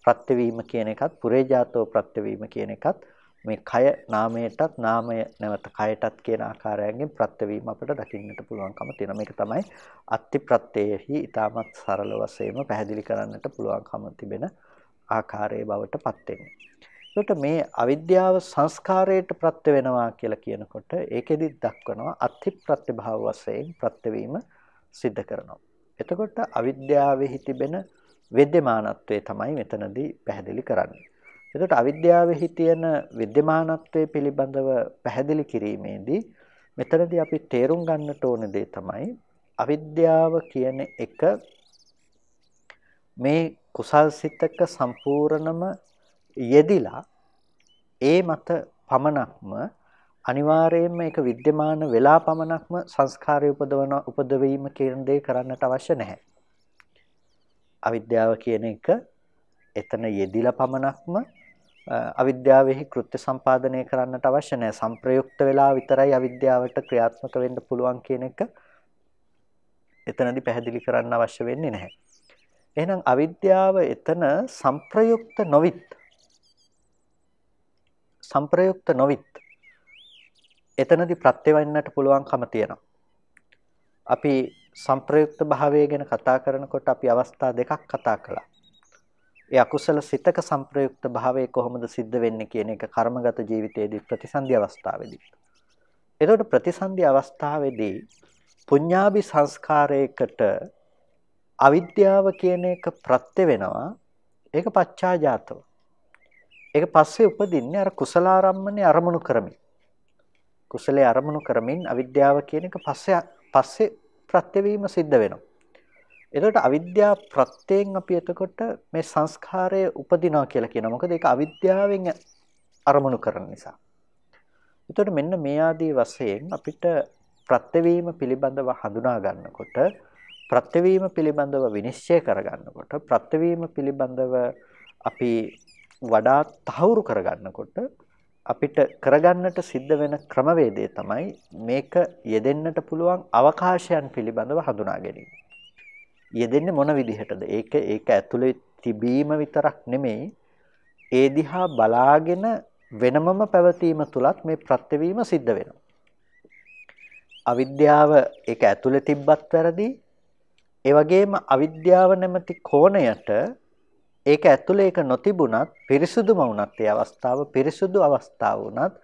ප්‍රත්‍යවීම කියන එකත් පුරේජාතව ප්‍රත්‍යවීම කියන එකත් මේ කය නාමයටත් නාමය නැවත කයටත් කියන ආකාරයෙන් ප්‍රත්‍යවීම අපිට දකින්නට පුළුවන්කම තියෙනවා. මේක තමයි අත්ථි ප්‍රත්‍යෙහි ඊටමත් සරල වශයෙන්ම පැහැදිලි කරන්නට පුළුවන්කම තිබෙන ආකාරයේ බවට පත් වෙන්නේ. ඒකට මේ අවිද්‍යාව සංස්කාරයට ප්‍රත්‍ය වෙනවා කියලා කියනකොට ඒකෙදි දක්වනවා අත්ථි ප්‍රත්‍යභාව වශයෙන් ප්‍රත්‍යවීම සිද්ධ කරනවා. එතකොට අවිද්‍යාවෙහි තිබෙන විද්‍යමානත්වය තමයි මෙතනදී පැහැදිලි කරන්නේ. එතකොට අවිද්‍යාවෙහි තියෙන විද්‍යමානත්වය පිළිබඳව පැහැදිලි කිරීමේදී මෙතනදී අපි තේරුම් ගන්නට ඕන දේ තමයි අවිද්‍යාව කියන එක මේ කුසල් සිතක සම්පූර්ණම යෙදිලා ඒ මත පමණක්ම අනිවාර්යයෙන්ම ඒක विद्यमान වෙලා පමණක්ම සංස්කාරය උපදවීම කියන දේ කරන්නට අවශ්‍ය නැහැ. අවිද්‍යාව කියන එක එතන යෙදිලා පමණක්ම අවිද්‍යාවෙහි කෘත්‍ය සම්පාදනය කරන්නට අවශ්‍ය නැහැ. සංප්‍රයුක්ත වෙලා විතරයි අවිද්‍යාවට ක්‍රියාත්මක වෙන්න පුළුවන් කියන එක එතනදී පැහැදිලි කරන්න අවශ්‍ය වෙන්නේ නැහැ. එහෙනම් අවිද්‍යාව එතන සංප්‍රයුක්ත නොවිත් එතනදී ප්‍රත්‍ය වෙන්නට පුළුවන්කම තියෙනවා. අපි සංප්‍රයුක්ත භාවය ගැන කතා කරනකොට අපි අවස්ථා දෙකක් කතා කළා. ඒ අකුසල සිතක සංප්‍රයුක්ත භාවය කොහොමද සිද්ධ වෙන්නේ කියන එක කර්මගත ජීවිතයේදී ප්‍රතිසන්දි අවස්ථාවේදී. එතකොට ප්‍රතිසන්දි අවස්ථාවේදී පුඤ්ඤාභි සංස්කාරයකට අවිද්‍යාව කියන එක ප්‍රත්‍ය වෙනවා. ඒක පච්චාජාතව. ඒක පස්සේ උපදින්නේ අර කුසලාරම්මනේ අරමුණු කරමින්. කුසලයේ අරමුණු කරමින් අවිද්‍යාව කියන එක පස්සේ ප්‍රත්‍ය වීම සිද්ධ වෙනවා. එතකොට අවිද්‍යාව ප්‍රත්‍යයෙන් අපි එතකොට මේ සංස්කාරය උපදිනවා කියලා කියනවා. මොකද ඒක අවිද්‍යාවෙන් අරමුණු කරන නිසා. එතකොට මෙන්න මේ ආදී වශයෙන් අපිට ප්‍රත්‍යවීම පිළිබඳව හඳුනා ගන්නකොට, ප්‍රත්‍යවීම පිළිබඳව විනිශ්චය කර ගන්නකොට, ප්‍රත්‍යවීම පිළිබඳව අපි වඩා තහවුරු කර ගන්නකොට අපිට කරගන්නට සිද්ධ වෙන ක්‍රමවේදය තමයි මේක යෙදෙන්නට පුළුවන් අවකාශයන් පිළිබඳව හඳුනා ගැනීම. යෙදෙන්නේ මොන විදිහටද? ඒක ඇතුලේ තිබීම විතරක් නෙමෙයි, ඒ දිහා බලාගෙන වෙනමම පැවතීම තුලත් මේ ප්‍රත්‍යවීම සිද්ධ වෙනවා. අවිද්‍යාව ඒක ඇතුලේ තිබ්බත් වැරදි. ඒ වගේම අවිද්‍යාව නැමැති කෝණයට ඒක ඇතුලේ ඒක නොතිබුණත් පිරිසුදුම වුණත් ඒ අවස්ථාව පිරිසුදු අවස්ථාව වුණත්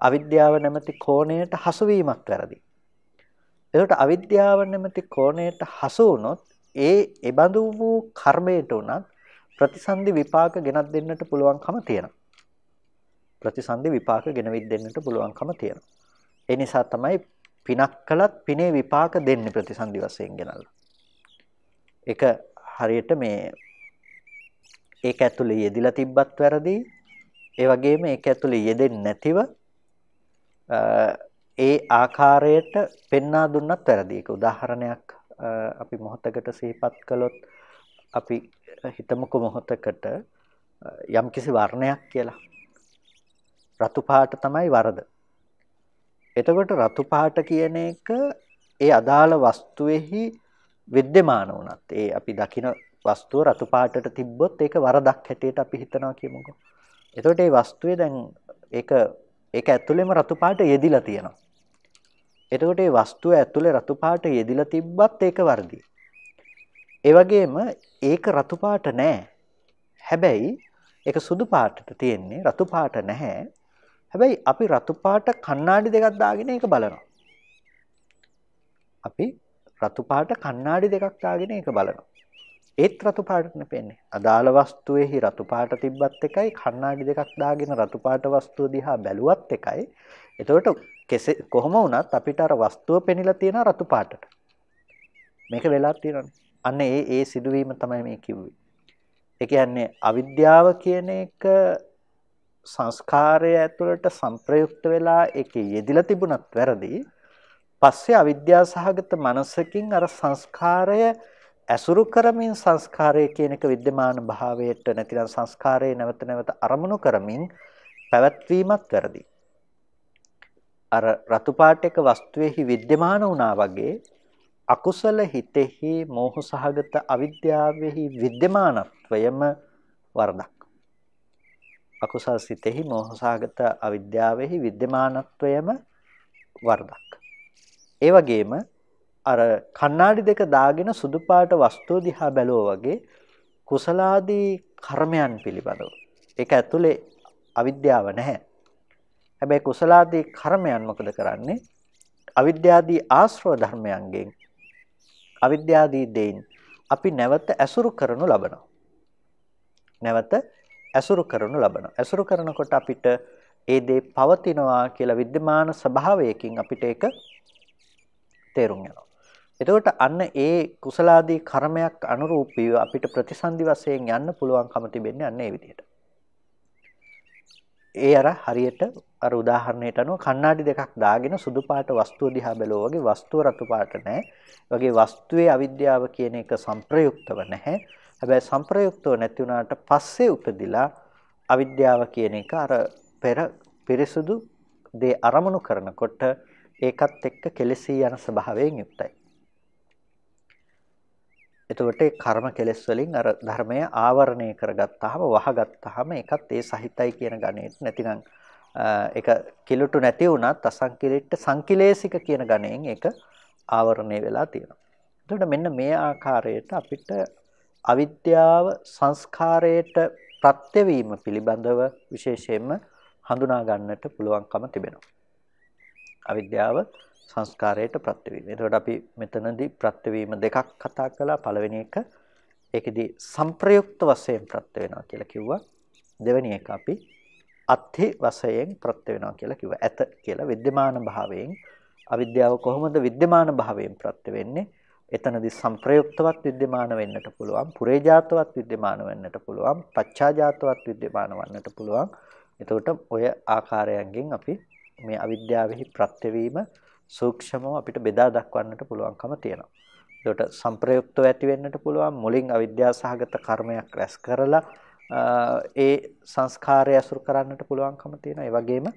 අවිද්‍යාව නැමැති කෝණයට හසු වීමත් වැරදි. ඒකට අවිද්‍යාව නැමැති කෝණයට හසු වුණොත් ඒ බඳු වූ කර්මයට උනත් ප්‍රතිසන්දි විපාක ගෙනත් දෙන්නට පුළුවන්කම තියෙනවා. ප්‍රතිසන්දි විපාක ගෙනවිත් දෙන්නට පුළුවන්කම තියෙනවා. ඒ නිසා තමයි පිනක් කළත් පිනේ විපාක දෙන්නේ ප්‍රතිසන්දි වශයෙන් ගෙනල්ලා. ඒක හරියට මේ ඒක ඇතුලේ යෙදිලා තිබ්බත් වැරදි. ඒ වගේම ඒක ඇතුලේ යෙදෙන්නේ නැතිව ඒ ආකාරයට පෙන්වා දුන්නත් වැරදි. ඒක උදාහරණයක් අපි මොහොතකට සිහිපත් කළොත් අපි හිතමුකෝ මොහොතකට යම්කිසි වර්ණයක් කියලා. රතු පාට තමයි වරද. එතකොට රතු පාට කියන එක ඒ අදාළ වස්තුවේහි विद्यमान වුණත් ඒ අපි දකින වස්තුව රතු පාටට තිබ්බොත් ඒක වරදක් හැටියට අපි හිතනවා කියමුකෝ. එතකොට මේ වස්තුවේ දැන් ඒක ඇතුළේම රතු පාට යෙදිලා තියෙනවා. එතකොට මේ වස්තුව ඇතුලේ රතු පාට යෙදිලා තිබ්බත් ඒක වර්ධි. ඒ වගේම ඒක රතු පාට නෑ. හැබැයි ඒක සුදු පාටට තියෙන්නේ රතු පාට නැහැ. හැබැයි අපි රතු පාට කණ්ණාඩි දෙකක් දාගෙන ඒක බලනවා. අපි රතු පාට කණ්ණාඩි දෙකක් දාගෙන ඒක බලනවා. ඒත් රතු පාටට නෙපෙන්නේ. අදාළ වස්තුවේහි රතු පාට තිබ්බත් එකයි කණ්ණාඩි දෙකක් දාගෙන රතු පාට වස්තුව දිහා බැලුවත් එකයි. එතකොට කොහොම වුණත් අපිට අර වස්තුව පෙනිලා තියෙන රතු පාටට. මේක වෙලා තියෙනවානේ. අන්න ඒ සිදුවීම තමයි මේ කිව්වේ. ඒ කියන්නේ අවිද්‍යාව කියන එක සංස්කාරය ඇතුළට සංප්‍රයුක්ත වෙලා ඒකේ යෙදිලා තිබුණත් වැරදි. පස්සේ අවිද්‍යාව සහගත මනසකින් අර සංස්කාරය ඇසුරු කරමින් සංස්කාරය කියන එක विद्यमान භාවයට නැතිනම් සංස්කාරයේ නැවත නැවත අරමුණු කරමින් පැවැත්වීමත් වැරදි. අර රතු පාට එක වස්තුවේහි विद्यमान වුණා වගේ අකුසල හිතෙහි මෝහ සහගත අවිද්‍යාවෙහි विद्यमानත්වයම වරදක්. අකුසල සිතෙහි මෝහ සහගත අවිද්‍යාවෙහි विद्यमानත්වයම වරදක්. ඒ වගේම අර කණ්ණාඩි දෙක දාගෙන සුදු පාට වස්තුව දිහා බැලුවා වගේ කුසලාදී කර්මයන් පිළිබඳව ඒක ඇතුලේ අවිද්‍යාව නැහැ. හැබැයි කුසලාදී කර්මයන් මොකද කරන්නේ? අවිද්‍යාදී ආශ්‍රව ධර්මයන්ගෙන් අවිද්‍යාදී දෙයින් අපි නැවත ඇසුරු කරනු ලබනවා. නැවත ඇසුරු කරනු ලබනවා. ඇසුරු කරනකොට අපිට ඒ දේ පවතිනවා කියලා विद्यमान ස්වභාවයකින් අපිට ඒක තේරුම් යනවා. එතකොට අන්න ඒ කුසලාදී කර්මයක් අනුරූපීව අපිට ප්‍රතිසන්දි වශයෙන් යන්න පුළුවන්කම තිබෙන්නේ අන්න ඒ විදිහට. ඒ අර හරියට අර උදාහරණයට අනුව කණ්ණාඩි දෙකක් දාගෙන සුදු පාට වස්තුව දිහා බැලුවා වගේ වස්තුව රතු පාට නැහැ. වගේ වස්තුවේ අවිද්‍යාව කියන එක සංප්‍රයුක්තව නැහැ. හැබැයි සංප්‍රයුක්තව නැති වුණාට පස්සේ උපදිලා අවිද්‍යාව කියන එක අර පෙර පිරිසුදු දේ අරමුණු කරනකොට ඒකත් එක්ක කෙලෙසී යන ස්වභාවයෙන් යුක්තයි. එතකොට ඒ කර්ම කෙලෙස් වලින් අර ධර්මය ආවරණය කරගත්තාම වහගත්තාම ඒකත් ඒ සහිතයි කියන ගණේට නැතිනම් ඒක කිලුටු නැති වුණත් අසංකිලිට සංකිලේශික කියන ගණයෙන් ඒක ආවරණය වෙලා තියෙනවා. එතකොට මෙන්න මේ ආකාරයට අපිට අවිද්‍යාව සංස්කාරයට ප්‍රත්‍ය වීම පිළිබඳව විශේෂයෙන්ම හඳුනා ගන්නට පුළුවන්කම තිබෙනවා. අවිද්‍යාව සංස්කාරයට ප්‍රත්‍ය වීම. එතකොට අපි මෙතනදී ප්‍රත්‍ය වීම දෙකක් කතා කළා. පළවෙනි එක ඒකෙදී සංප්‍රයුක්ත වශයෙන් ප්‍රත්‍ය වෙනවා කියලා කිව්වා. දෙවෙනි එක අපි අත්ථි වශයෙන් ප්‍රත්‍ය වෙනවා කියලා කිව්වා. ඇත කියලා विद्यमान භාවයෙන් අවිද්‍යාව කොහොමද विद्यमान භාවයෙන් ප්‍රත්‍ය වෙන්නේ? එතනදී සංප්‍රයුක්තවත් विद्यमान වෙන්නට පුළුවන්, පුරේජාතවත් विद्यमान වෙන්නට පුළුවන්, පච්චාජාතවත් विद्यमान වන්නට පුළුවන්. එතකොට ඔය ආකාරයන්ගෙන් අපි මේ අවිද්‍යාවෙහි ප්‍රත්‍ය වීම සූක්ෂමව අපිට බෙදා දක්වන්නට පුළුවන්කම තියෙනවා. එතකොට සංප්‍රයුක්තව ඇති වෙන්නට පුළුවන්, මුලින් අවිද්‍යාව සහගත කර්මයක් රැස් කරලා ඒ සංස්කාරය අසුර කරන්නට පුළුවන්කම තියෙනවා. ඒ වගේම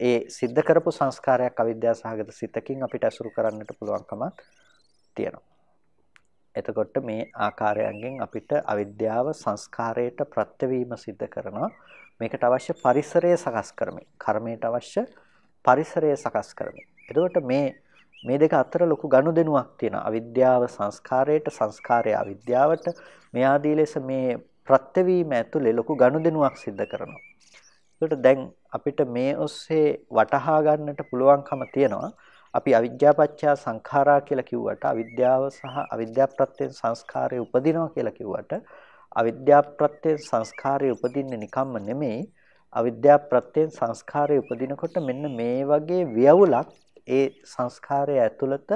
ඒ සිද්ධ කරපු සංස්කාරයක් අවිද්‍යාව සහගත සිතකින් අපිට අසුර කරන්නට පුළුවන්කම තියෙනවා. එතකොට මේ ආකාරයන්ගෙන් අපිට අවිද්‍යාව සංස්කාරයට ප්‍රත්‍යවීම සිද්ධ කරනවා. මේකට අවශ්‍ය පරිසරය සකස් කරමින්, කර්මයට අවශ්‍ය පරිසරය සකස් කරමින්. එතකොට මේ දෙක අතර ලොකු ගනුදෙනුවක් තියෙනවා. අවිද්‍යාව සංස්කාරයට, සංස්කාරය අවිද්‍යාවට මේ ආදී ලෙස මේ ප්‍රත්‍යවීම ඇතුලේ ලොකු ගනුදෙනුවක් සිද්ධ කරනවා. ඒකට දැන් අපිට මේ ඔස්සේ වටහා ගන්නට පුළුවන්කම තියෙනවා. අපි අවිද්‍යාපච්චය සංඛාරා කියලා කිව්වට අවිද්‍යාව සහ අවිද්‍යා ප්‍රත්‍යයෙන් සංස්කාරය උපදිනවා කියලා කිව්වට අවිද්‍යා ප්‍රත්‍යයෙන් සංස්කාරය උපදින්නේ නිකම්ම නෙමෙයි. අවිද්‍යා ප්‍රත්‍යයෙන් සංස්කාරය උපදිනකොට මෙන්න මේ වගේ ව්‍යවුලක් ඒ සංස්කාරය ඇතුළත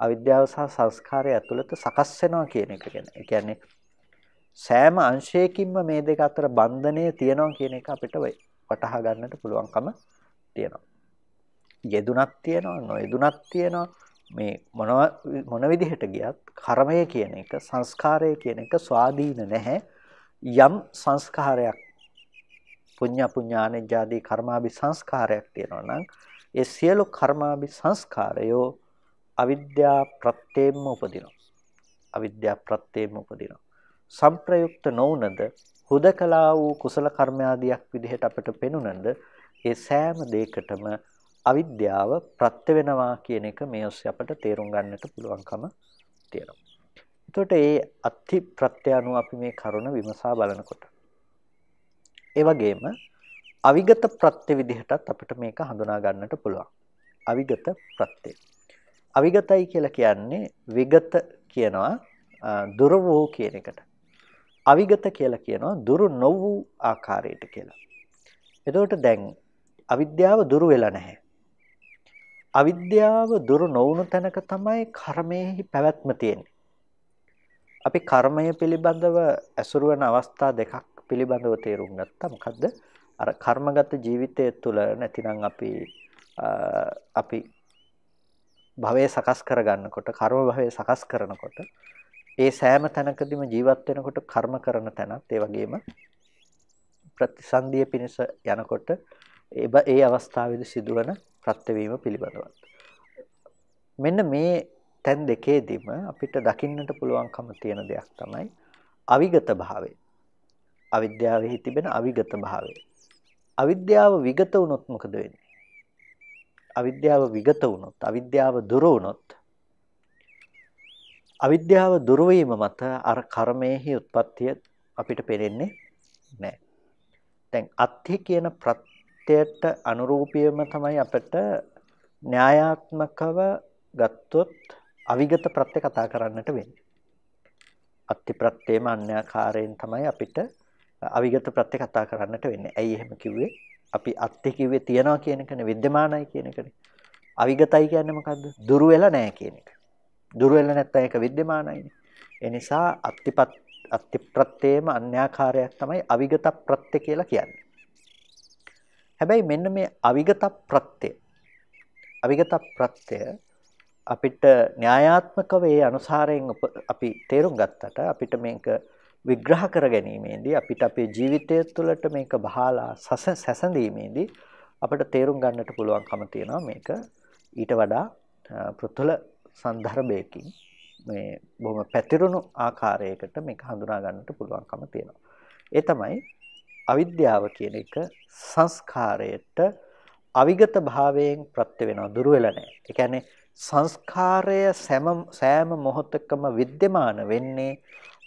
අවිද්‍යාව සහ සංස්කාරය ඇතුළත සකස් වෙනවා කියන එක ගැන. ඒ කියන්නේ සෑම අංශයකින්ම මේ දෙක අතර බන්ධනය තියෙනවා කියන එක අපිට වටහා ගන්නට පුළුවන්කම තියෙනවා. යෙදුනක් තියෙනවා, නොයෙදුනක් තියෙනවා. මේ මොන විදිහට ගියත් කර්මය කියන එක, සංස්කාරය කියන එක ස්වාධීන නැහැ. යම් සංස්කාරයක් පුඤ්ඤාපුඤ්ඤානෙජ්ජාදී කර්මාභි සංස්කාරයක් තියෙනවා නම් ඒ සියලු කර්මාභි සංස්කාරයෝ අවිද්‍යා ප්‍රත්‍යයෙන්ම උපදිනවා. අවිද්‍යා ප්‍රත්‍යයෙන්ම උපදිනවා. සංප්‍රයුක්ත නොවුනද හුදකලා වූ කුසල කර්මාදියක් විදිහට අපට පෙනුනද ඒ සෑම දෙයකටම අවිද්‍යාව ප්‍රත්‍ය වෙනවා කියන එක මේ ඔස්සේ අපට තේරුම් ගන්නට පුළුවන්කම තියෙනවා. එතකොට මේ අත්ථි ප්‍රත්‍ය අනුව අපි මේ කරුණ විමසා බලනකොට ඒ වගේම අවිගත ප්‍රත්‍ය විදිහටත් අපිට මේක හඳුනා ගන්නට පුළුවන්. අවිගත ප්‍රත්‍ය. අවිගතයි කියලා කියන්නේ විගත කියනවා දුර වූ කියන එකට. අවිගත කියලා කියනවා දුරු නො වූ ආකාරයට කියලා. එතකොට දැන් අවිද්‍යාව දුරු වෙලා නැහැ. අවිද්‍යාව දුරු නොවුණු තැනක තමයි කර්මයේහි පැවැත්ම තියෙන්නේ. අපි කර්මය පිළිබඳව ඇසුරු වෙන අවස්ථා දෙකක් පිළිබඳව තේරුම් ගත්තා. මොකද්ද? අර කර්මගත ජීවිතය තුළ නැතිනම් අපි භවය සකස් කරගන්නකොට, කර්ම භවය සකස් කරනකොට ඒ සෑම තැනකදීම ජීවත් වෙනකොට කර්ම කරන තැනත් ඒ වගේම ප්‍රතිසන්දිය පිණිස යනකොට ඒ අවස්ථාවේදී සිදුවන ප්‍රත්‍යවීම පිළිබඳව. මෙන්න මේ තැන් දෙකේදීම අපිට දකින්නට පුළුවන්කම තියෙන දෙයක් තමයි අවිගත භාවය. අවිද්‍යාවෙහි තිබෙන අවිගත භාවය. අවිද්‍යාව විගත වුණොත් මොකද වෙන්නේ? අවිද්‍යාව විගත වුණොත්, අවිද්‍යාව දුර වුණොත්, අවිද්‍යාව දුර වීම මත අර කර්මයේහි උත්පත්තිය අපිට පේන්නේ නැහැ. දැන් අත්ථි කියන ප්‍රත්‍යයට අනුරූපීවම තමයි අපිට න්‍යායාත්මකව ගත්තොත් අවිගත ප්‍රත්‍ය කතා කරන්නට වෙන්නේ. අත්ථි ප්‍රත්‍යේම අන්‍යාකාරයෙන් තමයි අපිට අවිගත ප්‍රත්‍ය කතා කරන්නට වෙන්නේ. ඇයි එහෙම කිව්වේ? අපි අත්ථි කිව්වේ තියනවා කියන එකනේ, विद्यමානයි කියන එකනේ. අවිගතයි කියන්නේ මොකද්ද? දුරු වෙලා නැහැ කියන එක. දුරු වෙලා නැත්නම් ඒක विद्यමානයිනේ. ඒ නිසා අත්ථි ප්‍රත්‍යේම අන්‍යාකාරයක් තමයි අවිගත ප්‍රත්‍ය කියලා කියන්නේ. හැබැයි මෙන්න මේ අවිගත ප්‍රත්‍ය අපිට න්‍යායාත්මකව ඒ අනුසාරයෙන් අපි තේරුම් ගත්තට අපිට මේක විග්‍රහ කර ගැනීමේදී අපිට අපේ ජීවිතය තුළට මේක බහලා සැසඳීමේදී අපිට තේරුම් ගන්නට පුළුවන්කම තියෙනවා මේක ඊට වඩා පෘථුල සන්දර්භයකින් මේ බොහොම පැතිරුණු ආකාරයකට මේක හඳුනා ගන්නට පුළුවන්කම තියෙනවා. ඒ තමයි අවිද්‍යාව කියන එක සංස්කාරයට අවිගත භාවයෙන් ප්‍රත්‍ය වෙනවා දුර වෙලා නැහැ. ඒ කියන්නේ සංස්කාරය සෑම මොහොතකම विद्यमान වෙන්නේ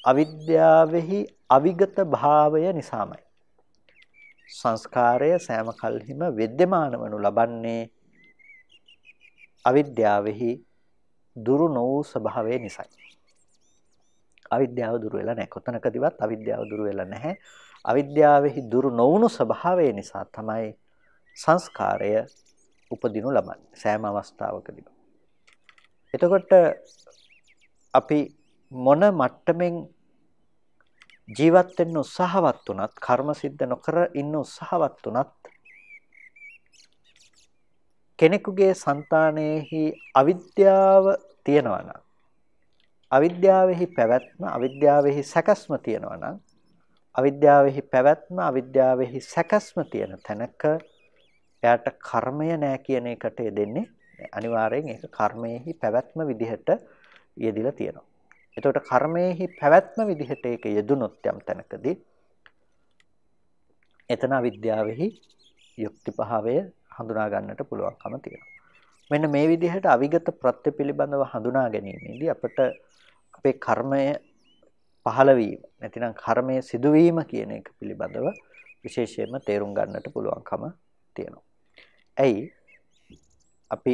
අවිද්‍යාවෙහි අවිගත භාවය නිසාමයි. සංස්කාරය සෑම කල්හිම विद्यमान වනු ලබන්නේ අවිද්‍යාවෙහි දුරු නොවූ ස්වභාවය නිසායි. අවිද්‍යාව දුරු වෙලා නැහැ. කොතනකදීවත් අවිද්‍යාව දුරු වෙලා නැහැ. අවිද්‍යාවෙහි දුරු නොවුණු ස්වභාවය නිසා තමයි සංස්කාරය උපදිනු ලබන්නේ සෑම අවස්ථාවකදීම. එතකොට අපි මොන මට්ටමින් ජීවත් වෙන්න උත්සාහවත් වුණත් කර්ම සිද්ධ නොකර ඉන්න උත්සාහවත් වුණත් කෙනෙකුගේ సంతානෙහි අවිද්‍යාව තියෙනවා නම් අවිද්‍යාවෙහි පැවැත්ම අවිද්‍යාවෙහි සැකස්ම තියෙනවා නම් අවිද්‍යාවෙහි පැවැත්ම අවිද්‍යාවෙහි සැකස්ම තියෙන තැනක එයාට කර්මය නැහැ කියන එකට යෙදෙන්නේ අනිවාර්යෙන් ඒක කර්මයේහි පැවැත්ම විදිහට යෙදිලා තියෙනවා. එතකොට කර්මයේහි පැවැත්ම විදිහට ඒක යෙදුනොත් යම් තැනකදී එතන අවිද්‍යාවෙහි යුක්තිභාවය හඳුනා ගන්නට පුළුවන්කම තියෙනවා. මෙන්න මේ විදිහට අවිගත ප්‍රත්‍ය පිළිබඳව හඳුනා ගැනීමේදී අපට අපේ කර්මය පහළ වීම නැතිනම් කර්මයේ සිදුවීම කියන එක පිළිබඳව විශේෂයෙන්ම තේරුම් ගන්නට පුළුවන්කම තියෙනවා. ඇයි අපි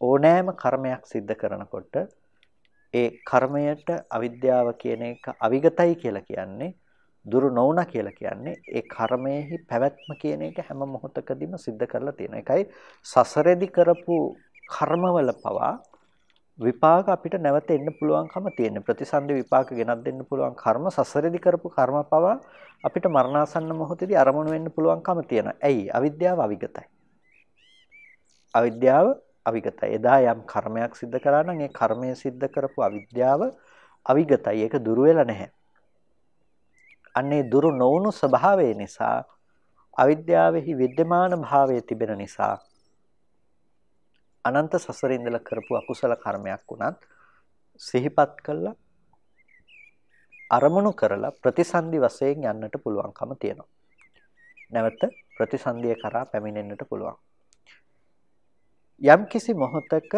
ඕනෑම කර්මයක් සිද්ධ කරනකොට ඒ කර්මයට අවිද්‍යාව කියන එක අවිගතයි කියලා කියන්නේ දුරු නොවුණා කියලා කියන්නේ ඒ කර්මයේහි පැවැත්ම කියන එක හැම මොහොතකදීම සිද්ධ කරලා තියෙන එකයි සසරෙදි කරපු කර්මවල පවා විපාක අපිට නැවත එන්න පුළුවන්කම තියෙන ප්‍රතිසන්දි විපාක ගෙනත් දෙන්න පුළුවන් කර්ම සසරෙදි කරපු කර්ම පවා අපිට මරණාසන්න මොහොතේදී අරමුණු වෙන්න පුළුවන්කම තියෙනවා. ඇයි? අවිද්‍යාව අවිගතයි. අවිද්‍යාව අවිගතයි. එදා යම් කර්මයක් සිද්ධ කරා නම් ඒ කර්මය සිද්ධ කරපු අවිද්‍යාව අවිගතයි. ඒක දුරු වෙලා නැහැ. අන්නේ දුරු නොවුණු ස්වභාවය නිසා අවිද්‍යාවෙහි विद्यमान භාවය තිබෙන නිසා අනන්ත සසරේ ඉඳලා කරපු අකුසල කර්මයක් වුණත් සිහිපත් කළා අරමුණු කරලා ප්‍රතිසන්දි වශයෙන් යන්නට පුළුවන්කම තියෙනවා. නැවත ප්‍රතිසන්දිය කරා පැමිණෙන්නට පුළුවන්. යම් කිසි මොහොතක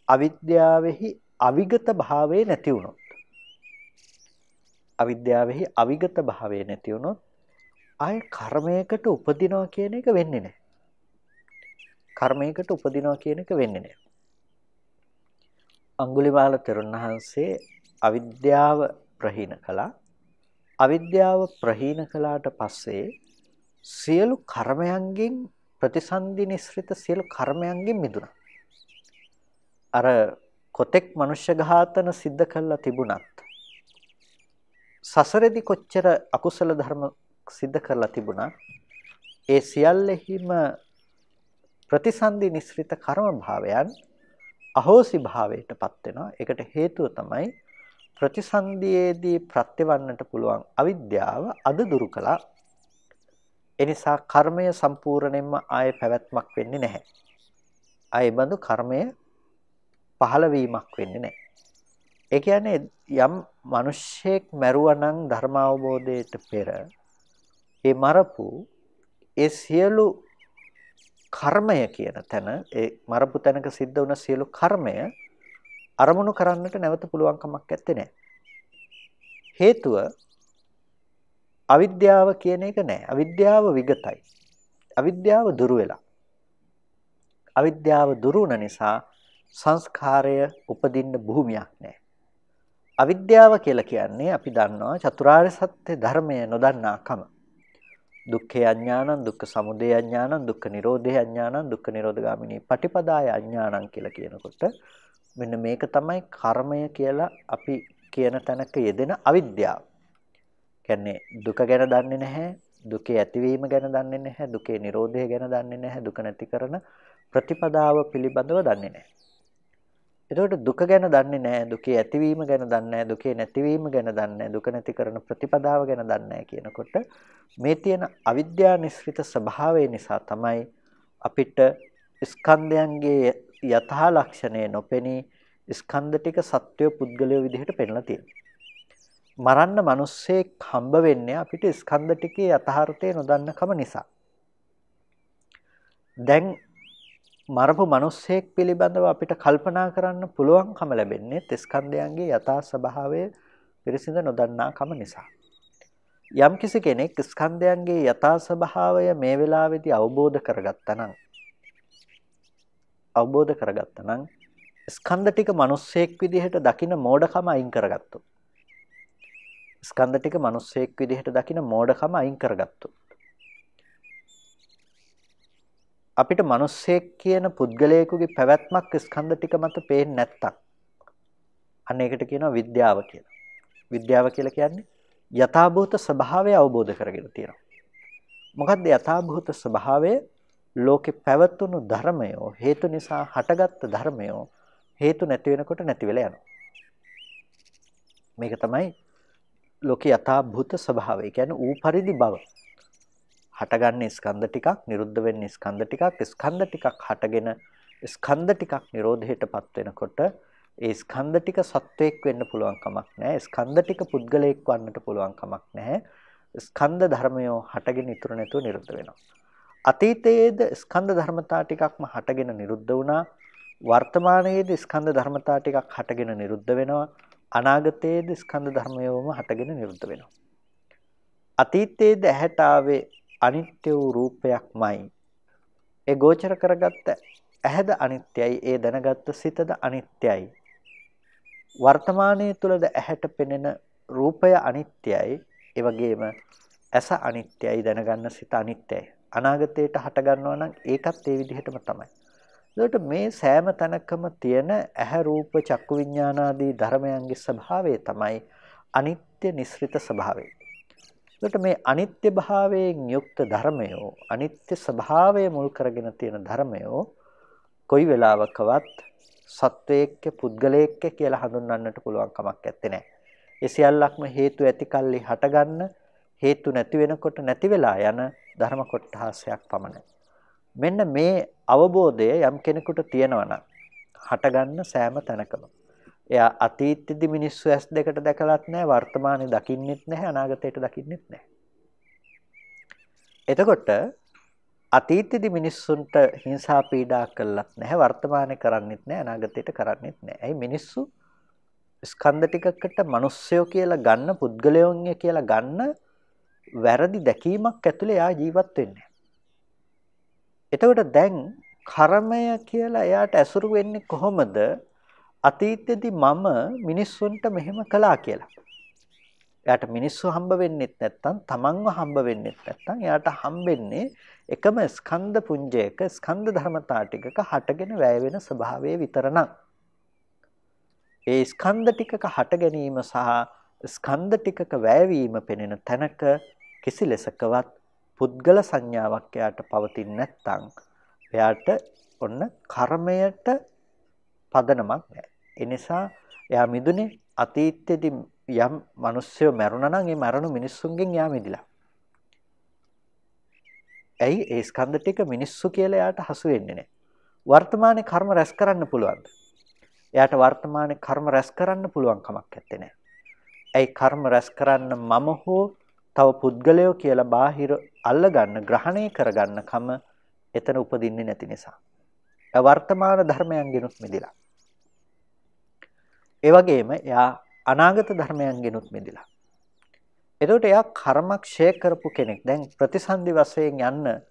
අවිද්‍යාවෙහි අවිගත භාවය නැති වුණොත් අවිද්‍යාවෙහි අවිගත භාවය නැති වුණොත් ආය කර්මයකට උපදිනවා කියන එක වෙන්නේ නැහැ. කර්මයකට උපදිනවා කියන එක වෙන්නේ නැහැ. අඟුලිමාල තෙරුන් වහන්සේ අවිද්‍යාව ප්‍රහීන කළා. අවිද්‍යාව ප්‍රහීන කළාට පස්සේ සියලු කර්මයන්ගෙන් ප්‍රතිසන්දි නිස්ෘත සියලු කර්මයන්ගෙන් මිදුණා. අර කොතෙක් මනුෂ්‍ය ඝාතන සිද්ධ කළා තිබුණත් සසරෙදි කොච්චර අකුසල ධර්ම සිද්ධ කරලා තිබුණා ඒ සියල්ලෙහිම ප්‍රතිසන්දි නිස්ෘත කර්ම භාවයන් අහෝසි භාවයටපත් වෙනවා. ඒකට හේතුව තමයි ප්‍රතිසන්දියේදී ප්‍රත්‍යවන්නට පුළුවන් අවිද්‍යාව අද දුරු කළා. එනිසා කර්මය සම්පූර්ණයෙන්ම ආයේ පැවැත්මක් වෙන්නේ නැහැ. ආයේ බඳු කර්මය පහළ වීමක් වෙන්නේ නැහැ. ඒ කියන්නේ යම් මිනිස්සෙක් මැරුවා නම් ධර්ම අවබෝධයට පෙර ඒ මරපු ඒ සියලු කර්මය කියන තැන ඒ මරපු තැනක සිද්ධ වුණ සියලු කර්මය අරමුණු කරන්නට නැවත පුළුවන් කමක් නැත්තේ නෑ. හේතුව අවිද්‍යාව කියන එක නෑ. අවිද්‍යාව විගතයි. අවිද්‍යාව දුරු වෙලා. අවිද්‍යාව දුරු වුණ නිසා සංස්කාරය උපදින්න භූමියක් නෑ. අවිද්‍යාව කියලා කියන්නේ අපි දන්නවා චතුරාර්ය සත්‍ය ධර්මය නොදන්නාකම. දුක්ඛේ අඥානං දුක්ඛ සමුදය අඥානං දුක්ඛ නිරෝධේ අඥානං දුක්ඛ නිරෝධගාමිනී පටිපදාය අඥානං කියලා කියනකොට මෙන්න මේක තමයි කර්මය කියලා අපි කියන තැනක යෙදෙන අවිද්‍යාව. කියන්නේ දුක ගැන දන්නේ නැහැ, දුකේ ඇතිවීම ගැන දන්නේ නැහැ, දුකේ නිරෝධය ගැන දන්නේ නැහැ, දුක නැති කරන ප්‍රතිපදාව පිළිබඳව දන්නේ නැහැ. එතකොට දුක ගැන දන්නේ නැහැ, දුකේ ඇතිවීම ගැන දන්නේ නැහැ, දුකේ නැතිවීම ගැන දන්නේ නැහැ, දුක නැති කරන ප්‍රතිපදාව ගැන දන්නේ නැහැ කියනකොට මේ තියෙන අවිද්‍යා නිස්ෘත ස්වභාවය නිසා තමයි අපිට ස්කන්ධයන්ගේ යථා ලක්ෂණය නොපෙනී ස්කන්ධ ටික සත්වය පුද්ගලය විදිහට පෙන්ලා තියෙන්නේ. මරන්න මිනිස්සෙක් හම්බ වෙන්නේ අපිට ස්කන්ධ ටිකේ යථාර්ථය නොදන්නකම නිසා. දැන් මරපු මිනිස්සෙක් පිළිබඳව අපිට කල්පනා කරන්න පුළුවන්කම ලැබෙන්නේ ස්කන්ධයන්ගේ යථා ස්වභාවය පිරිසිඳ නොදන්නාකම නිසා. යම්කිසි කෙනෙක් ස්කන්ධයන්ගේ යථා ස්වභාවය මේ වෙලාවේදී අවබෝධ කරගත්තා නම් ස්කන්ධ ටික මිනිස්සෙක් විදිහට දකින මෝඩකම අයින් කරගත්තොත්. ස්කන්ධ ටික මිනිස්සෙක් විදිහට දකින මෝඩකම අයින් කරගත්තොත්. අපිට මිනිස්සෙක් කියන පුද්ගලයෙකුගේ පැවැත්මක් ස්කන්ධ ටික මත පේන්නේ නැත්තම් අන්න ඒකට කියනවා විද්‍යාව කියලා. විද්‍යාව කියලා කියන්නේ යථාභූත ස්වභාවය අවබෝධ කරගෙන තියෙනවා. මොකද්ද යථාභූත ස්වභාවය? ලෝකේ පැවතුණු ධර්මය හේතු නිසා හටගත්තු ධර්මය හේතු නැති වෙනකොට නැති වෙලා යනවා. මේක තමයි ලෝකේ යථාභූත ස්වභාවය. කියන්නේ ඌ පරිදි බව. හටගන්නේ ස්කන්ධ ටිකක්, නිරුද්ධ වෙන්නේ ස්කන්ධ ටිකක්, ස්කන්ධ ටිකක් හටගෙන ස්කන්ධ ටිකක් නිරෝධයටපත් වෙනකොට ඒ ස්කන්ධ ටික සත්වයක් වෙන්න පුළුවන් කමක් නැහැ. ස්කන්ධ ටික පුද්ගලයෙක් වන්නට පුළුවන් කමක් නැහැ. ස්කන්ධ ධර්මය හටගෙන ඉතුරු නැතුව නිරුද්ධ වෙනවා. අතීතයේද ස්කන්ධ ධර්මතා ටිකක්ම හටගෙන නිරුද්ධ වුණා. වර්තමානයේද ස්කන්ධ ධර්මතා ටිකක් හටගෙන නිරුද්ධ වෙනවා. අනාගතයේද ස්කන්ධ ධර්මයෝම හටගෙන නිරුද්ධ වෙනවා. අතීතයේද ඇහැට ආවේ අනිත්‍ය වූ රූපයක්මයි. ඒ ගෝචර කරගත්ත ඇහැද අනිත්‍යයි, ඒ දැනගත්ත සිතද අනිත්‍යයි. වර්තමානයේ තුලද ඇහැට පෙනෙන රූපය අනිත්‍යයි, ඒ වගේම ඇස අනිත්‍යයි, දැනගන්න සිත අනිත්‍යයි. අනාගතයට හට ගන්නවා නම් ඒකත් ඒ විදිහටම තමයි. ඒකට මේ සෑම තැනකම තියෙන ඇහැ රූප චක්කු විඥාන ආදී ධර්මයන්ගේ ස්වභාවය තමයි අනිත්‍ය නිස්ෘත ස්වභාවය. ඒකට මේ අනිත්‍ය භාවයෙන් යුක්ත ධර්මය, අනිත්‍ය ස්වභාවය මුල් කරගෙන තියෙන ධර්මය කොයි වෙලාවකවත් සත්වයේක පුද්ගලයේක කියලා හඳුන්වන්නට පුළුවන් කමක් නැත්තේ නෑ. ඒ සියල්ලක්ම හේතු ඇති කල්ලි හටගන්න, හේතු නැති වෙනකොට නැති වෙලා යන ධර්ම කොටහසක් පමණයි. මෙන්න මේ අවබෝධය යම් කෙනෙකුට තියෙනවා නම් හටගන්න සෑම තැනකම එයා අතීතෙදි මිනිස්සු ඇස් දෙකට දැකලත් නැහැ, වර්තමානයේ දකින්නෙත් නැහැ, අනාගතයට දකින්නෙත් නැහැ. එතකොට අතීතෙදි මිනිස්සුන්ට හිංසා පීඩා කළත් නැහැ, වර්තමානයේ කරන්නෙත් නැහැ, අනාගතයට කරන්නෙත් නැහැ. ඇයි මිනිස්සු ස්කන්ධ ටිකකට මිනිස්සයෝ කියලා ගන්න, පුද්ගලයෝන්ය කියලා ගන්න වැරදි දැකීමක් ඇතුලේ එයා ජීවත් වෙන්නේ. එතකොට දැන් කර්මය කියලා එයාට ඇසුරු වෙන්නේ කොහොමද? අතීතෙදි මම මිනිස්සුන්ට මෙහෙම කළා කියලා. එයාට මිනිස්සු හම්බ වෙන්නෙත් නැත්තම්, තමන්ව හම්බ වෙන්නෙත් නැත්තම්, එයාට හම්බෙන්නේ එකම ස්කන්ධ පුඤ්ජයක ස්කන්ධ ධර්මතා ටිකක හටගෙන වැය වෙන ස්වභාවය විතරනම්. ඒ ස්කන්ධ ටිකක හට ගැනීම සහ ස්කන්ධ ටිකක වැයවීම පෙනෙන තැනක කිසි ලෙසකවත් පුද්ගල සංඥාවක් එයාට පවතින්නේ නැත්නම් එයාට ඔන්න කර්මයට පදනමක් නැහැ. ඒ නිසා එයා මිදුනේ අතීතයේදී යම් මිනිස්සු මැරුණා නම් ඒ මරණු මිනිස්සුන්ගෙන් එයා මිදිලා. ඇයි ඒ ස්කන්ධ ටික මිනිස්සු කියලා එයාට හසු වෙන්නේ නැහැ. වර්තමානයේ කර්ම රැස් කරන්න පුළුවන්ද? එයාට වර්තමානයේ කර්ම රැස් කරන්න පුළුවන් කමක් නැත්තේ. ඇයි කර්ම රැස් කරන්න මම හෝ තව පුද්ගලයෝ කියලා බාහිර අල්ලගන්න, ග්‍රහණය කරගන්න කම එතන උපදින්නේ නැති නිසා. ඒ වර්තමාන ධර්මයන්ගෙනුත් මිදිලා. ඒ වගේම එයා අනාගත ධර්මයන්ගෙනුත් මිදිලා. එතකොට එයා කර්මක්ෂය කරපු කෙනෙක්. දැන් ප්‍රතිසන්දි වශයෙන් යන්න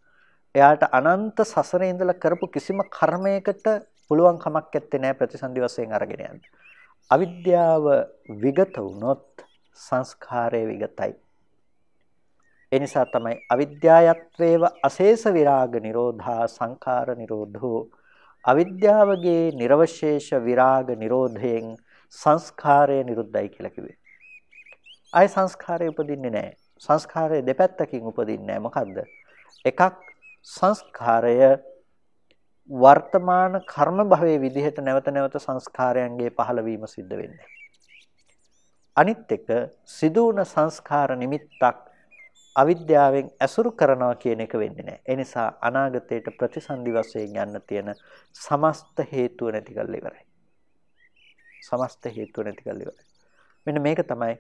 එයාට අනන්ත සසරේ ඉඳලා කරපු කිසිම කර්මයකට පුළුවන් කමක් නැත්තේ නෑ ප්‍රතිසන්දි වශයෙන් අරගෙන යන්න. අවිද්‍යාව විගත වුණොත් සංස්කාරය විගතයි. ඒ නිසා තමයි අවිද්‍යායත්වේව අශේෂ විරාග නිරෝධා සංඛාර නිරෝධෝ. අවිද්‍යාවගේ නිර්වශේෂ විරාග නිරෝධයෙන් සංස්කාරය නිරුද්ධයි කියලා කිව්වේ. ආය සංස්කාරය උපදින්නේ නැහැ. සංස්කාරය දෙපැත්තකින් උපදින්නේ නැහැ. මොකද්ද? එකක් සංස්කාරය වර්තමාන කර්ම භවයේ විදිහට නැවත නැවත සංස්කාරයන්ගේ පහළවීම සිද්ධ වෙන්නේ. අනිත් එක සිදු වුණ සංස්කාර නිමිත්තක් අවිද්‍යාවෙන් ඇසුරු කරනවා කියන එක වෙන්නේ නැහැ. ඒ නිසා අනාගතයට ප්‍රතිසන්දි වශයෙන් යන්න තියෙන සමස්ත හේතුව නැති කරලා ඉවරයි. සමස්ත හේතුව නැති කරලා ඉවරයි. මෙන්න මේක තමයි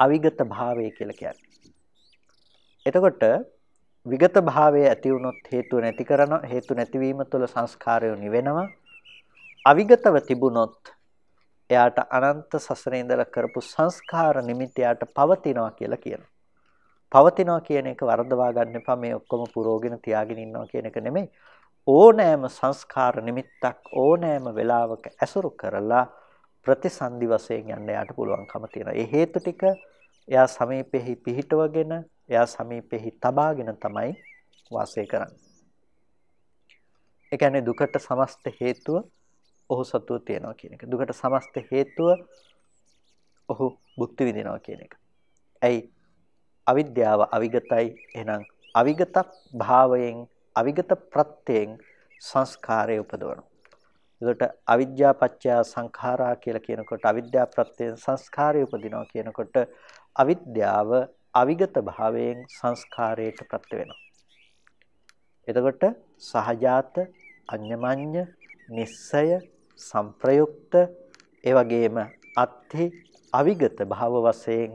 අවිගත භාවය කියලා කියන්නේ. එතකොට විගත භාවය ඇති වුණොත් හේතු නැති කරන හේතු නැතිවීම තුළ සංස්කාරය නිවෙනවා. අවිගතව තිබුණොත් එයාට අනන්ත සසරේ ඉඳලා කරපු සංස්කාර නිමිතයට පවතිනවා කියලා කියනවා. පවතිනවා කියන එක වරදවා ගන්න එපා. මේ ඔක්කොම පුරෝගෙන තියාගෙන ඉන්නවා කියන එක නෙමෙයි. ඕනෑම සංස්කාර නිමිත්තක් ඕනෑම වෙලාවක ඇසුරු කරලා ප්‍රතිසන්දි වශයෙන් යන්න යාට පුළුවන්කම තියෙනවා. ඒ හේතු ටික එයා සමීපෙහි පිහිටවගෙන එයා සමීපෙහි තබාගෙන තමයි වාසය කරන්නේ. ඒ කියන්නේ දුකට සමස්ත හේතුව ඔහු සතුව තියෙනවා කියන එක. දුකට සමස්ත හේතුව ඔහු භුක්ති විඳිනවා කියන එක. ඇයි? අවිද්‍යාව අවිගතයි. එහෙනම් අවිගත භාවයෙන් අවිගත ප්‍රත්‍යයෙන් සංස්කාරය උපදවනවා. ඒකට අවිද්‍යා පත්‍ය සංඛාරා කියලා කියනකොට අවිද්‍යා ප්‍රත්‍යයෙන් සංස්කාරය උපදිනවා කියනකොට අවිද්‍යාව අවිගත භාවයෙන් සංස්කාරයට ප්‍රත්‍ය වෙනවා. එතකොට සහජාත, අඤ්ඤමඤ්ඤ, නිස්සය, සංප්‍රයුක්ත ඒ වගේම අත්ථි අවිගත භාව වශයෙන්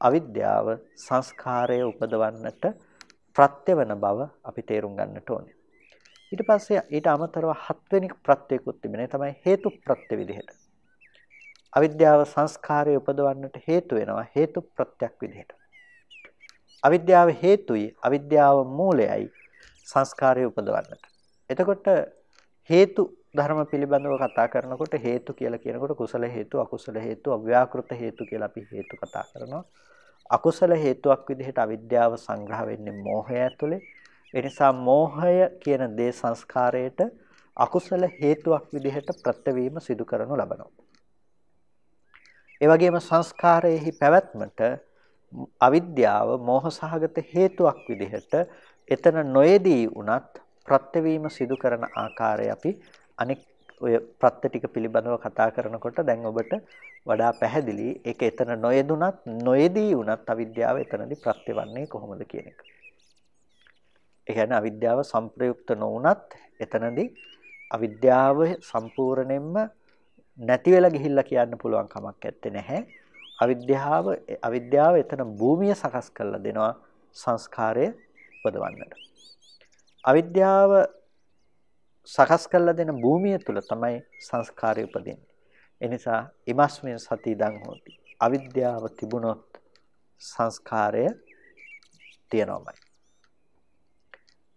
අවිද්‍යාව සංස්කාරය උපදවන්නට ප්‍රත්‍ය වෙන බව අපි තේරුම් ගන්නට ඕනේ. ඊට පස්සේ ඊට අමතරව හත්වෙනි ප්‍රත්‍යයකුත් තිබෙනවා. තමයි හේතු ප්‍රත්‍ය විදිහට. අවිද්‍යාව සංස්කාරය උපදවන්නට හේතු වෙනවා හේතු ප්‍රත්‍යක් විදිහට. අවිද්‍යාව හේතුයි, අවිද්‍යාව මූලයයි සංස්කාරය උපදවන්නට. එතකොට හේතු ධර්ම පිළිබඳව කතා කරනකොට හේතු කියලා කියනකොට කුසල හේතු, අකුසල හේතු, අව්‍යාකෘත හේතු කියලා අපි හේතු කතා කරනවා. අකුසල හේතුවක් විදිහට අවිද්‍යාව සංග්‍රහ වෙන්නේ මෝහය ඇතුලේ. ඒ නිසා මෝහය කියන දේ සංස්කාරයට අකුසල හේතුවක් විදිහට ප්‍රත්‍යවීම සිදු කරනු ලබනවා. ඒ වගේම සංස්කාරයේහි පැවැත්මට අවිද්‍යාව මෝහ සහගත හේතුවක් විදිහට එතන නොයේදී උනත් ප්‍රත්‍යවීම සිදු කරන ආකාරය අපි අනෙක් ඔය ප්‍රත්‍ය ටික පිළිබඳව කතා කරනකොට දැන් ඔබට වඩා පැහැදිලි. ඒක එතන නොයෙදුනත් නොයේදී උනත් අවිද්‍යාව එතනදී ප්‍රත්‍යවන්නේ කොහොමද කියන එක. ඒ කියන්නේ අවිද්‍යාව සංප්‍රයුක්ත නොවුනත් එතනදී අවිද්‍යාව සම්පූර්ණයෙන්ම නැති වෙලා ගිහිල්ලා කියන්න පුළුවන් කමක් නැත්තේ නැහැ. අවිද්‍යාව එතන භූමිය සකස් කරලා දෙනවා සංස්කාරය උපදවන්නට. අවිද්‍යාව සකස් කරලා දෙන භූමිය තුල තමයි සංස්කාරය උපදින්නේ. ඒ නිසා ඉමස්මින් සති ඉදං හෝති. අවිද්‍යාව තිබුණොත් සංස්කාරය තියෙනවමයි.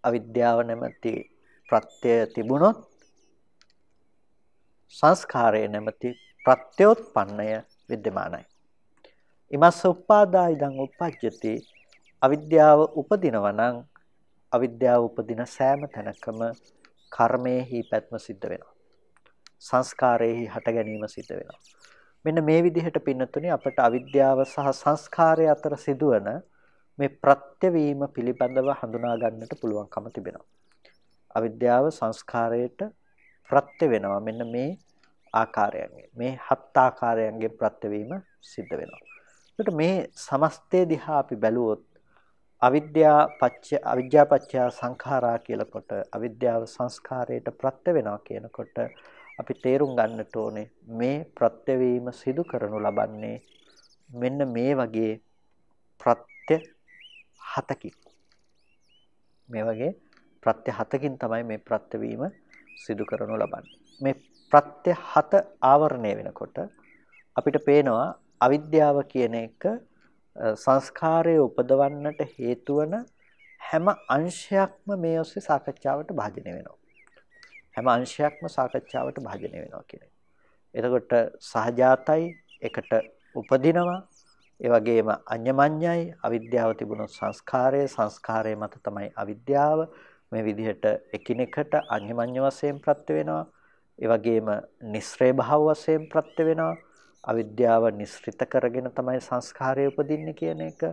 අවිද්‍යාව නැමැති ප්‍රත්‍යය තිබුණොත් සංස්කාරය නැමැති ප්‍රත්‍යෝත්පන්නය විද්‍යමානයි. ඉමස්ස උපාදා ඉදං උපජ්ජති. අවිද්‍යාව උපදිනවා නම් අවිද්‍යාව උපදින සෑම තැනකම කර්මයේහි පැත්ම සිද්ධ වෙනවා. සංස්කාරයේහි හට ගැනීම සිද්ධ වෙනවා. මෙන්න මේ විදිහට පින්නතුනේ අපට අවිද්‍යාව සහ සංස්කාරය අතර සිදුවන මේ ප්‍රත්‍යවීම පිළිබඳව හඳුනා ගන්නට පුළුවන්කම තිබෙනවා. අවිද්‍යාව සංස්කාරයට ප්‍රත්‍ය වෙනවා. මෙන්න මේ ආකාරයෙන් මේ හත් ආකාරයන්ගේ ප්‍රත්‍යවීම සිද්ධ වෙනවා. ඒකට මේ සමස්තය දිහා අපි බැලුවොත් අවිද්‍යා පත්‍ය සංඛාරා කියලා කොට අවිද්‍යාව සංස්කාරයට ප්‍රත්‍ය වෙනවා කියනකොට අපි තේරුම් ගන්නට ඕනේ මේ ප්‍රත්‍යවීම සිදු කරනු ලබන්නේ මෙන්න මේ වගේ ප්‍රත්‍ය හතකින්. මේ වගේ ප්‍රත්‍ය හතකින් තමයි මේ ප්‍රත්‍යවීම සිදු කරනු ලබන්නේ. මේ ප්‍රත්‍ය හත ආවරණය වෙනකොට අපිට පේනවා අවිද්‍යාව කියන එක සංස්කාරය උපදවන්නට හේතු වන හැම අංශයක්ම මේ ඔස්සේ සාකච්ඡාවට භාජනය වෙනවා. හැම අංශයක්ම සාකච්ඡාවට භාජනය වෙනවා කියන්නේ. එතකොට සහජාතයි එකට උපදිනවා. ඒ වගේම අඤ්ඤමඤ්ඤයි අවිද්‍යාව තිබුණොත් සංස්කාරය මත තමයි අවිද්‍යාව මේ විදිහට එකිනෙකට අඤ්ඤමඤ්ඤ වශයෙන් ප්‍රත්‍ය වෙනවා. ඒ වගේම නිස්සරේ භාව වශයෙන් ප්‍රත්‍ය වෙනවා. අවිද්‍යාව නිස්ෘත කරගෙන තමයි සංස්කාරය උපදින්නේ කියන එක.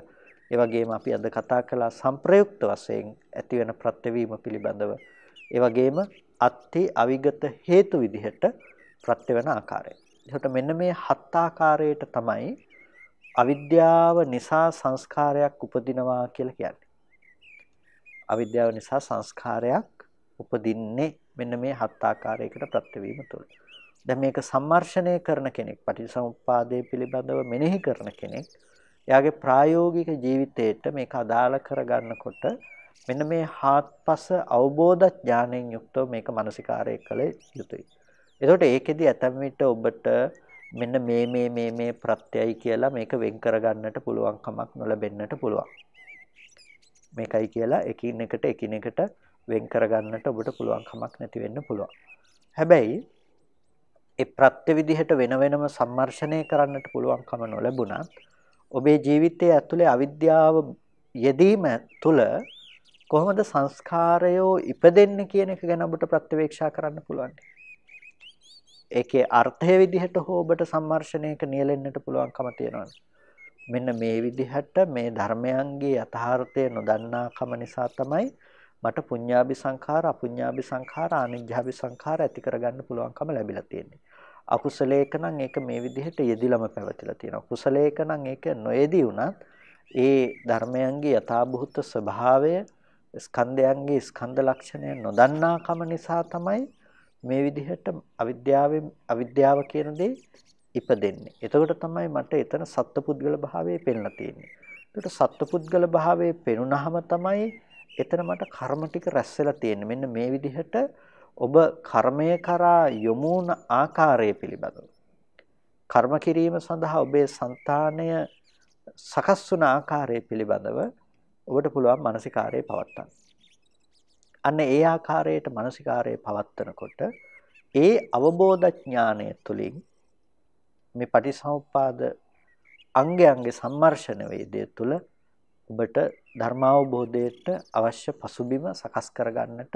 ඒ වගේම අපි අද කතා කළා සංප්‍රයුක්ත වශයෙන් ඇති වෙන ප්‍රත්‍යවීම පිළිබඳව. ඒ වගේම අත්ති අවිගත හේතු විදිහට ප්‍රත්‍ය වෙන ආකාරය. ඒකට මෙන්න මේ හත් ආකාරයට තමයි අවිද්‍යාව නිසා සංස්කාරයක් උපදිනවා කියලා කියන්නේ. අවිද්‍යාව නිසා සංස්කාරයක් උපදින්නේ මෙන්න මේ හත් ආකාරයකට ප්‍රත්‍යවීම තුළ. දැන් මේක සම්මර්ෂණය කරන කෙනෙක් පටිච්චසමුප්පාදයේ පිළිබඳව මෙනෙහි කරන කෙනෙක් එයාගේ ප්‍රායෝගික ජීවිතයට මේක අදාළ කරගන්නකොට මෙන්න මේ හාත්පස අවබෝධ ඥාණයෙන් යුක්තව මේක මානසිකාරය කළ යුතුයි. එතකොට ඒකෙදි ඇතැම් විට ඔබට මෙන්න මේ ප්‍රත්‍යයයි කියලා මේක වෙන් කරගන්නට පුළුවන් කමක් නොලැබෙන්නට පුළුවන්. මේකයි කියලා එකිනෙකට වෙන් කරගන්නට ඔබට පුළුවන් කමක් නැති වෙන්න පුළුවන්. හැබැයි ඒ ප්‍රත්‍ය විදිහට වෙන වෙනම සම්මර්ෂණය කරන්නට පුළුවන්කම නොලැබුණත් ඔබේ ජීවිතයේ ඇතුලේ අවිද්‍යාව යෙදීම තුළ කොහොමද සංස්කාරයෝ ඉපදෙන්නේ කියන එක ගැන ඔබට ප්‍රත්‍යවේක්ෂා කරන්න පුළුවන්. ඒකේ අර්ථය විදිහට හෝ ඔබට සම්මර්ෂණයක නියැලෙන්නට පුළුවන්කම තියෙනවා. මෙන්න මේ විදිහට මේ ධර්මයන්ගේ යථාර්ථය නොදන්නාකම නිසා තමයි මට පුඤ්ඤාභි සංඛාර, අපුඤ්ඤාභි සංඛාර, ආනිජ්ජාභි සංඛාර ඇති කරගන්න පුළුවන්කම ලැබිලා තියෙන්නේ. අකුසලයක නම් ඒක මේ විදිහට යෙදිලම පැවතිලා තියෙනවා. කුසලයක නම් ඒක නොයෙදී වුණත් ඒ ධර්මයන්ගේ යථාභූත ස්වභාවය, ස්කන්ධයන්ගේ ස්කන්ධ ලක්ෂණය නොදන්නාකම නිසා තමයි මේ විදිහට අවිද්‍යාව කියන දේ ඉපදෙන්නේ. එතකොට තමයි මට එතන සත්පුද්ගල භාවයේ පෙන්ලා තියෙන්නේ. එතකොට සත්පුද්ගල භාවයේ පෙනුනහම තමයි එතන මට කර්ම ටික රැස් වෙලා තියෙන්නේ. මෙන්න මේ විදිහට ඔබ කර්මය කරා යොමු වුණ ආකාරය පිළිබඳව. කර්ම කිරීම සඳහා ඔබේ సంతානය සකස් වුණ ආකාරය පිළිබඳව ඔබට පුළුවන් මානසිකාරය පවත්වන්න. අන්න ඒ ආකාරයට මානසිකාරය පවත්වනකොට ඒ අවබෝධ ඥානය තුළින් මේ පටිසමුප්පාද අංගයන්ගේ සම්මර්ෂණ වේදේ තුළ ඔබට ධර්මාවබෝධයට අවශ්‍ය පසුබිම සකස් කරගන්නට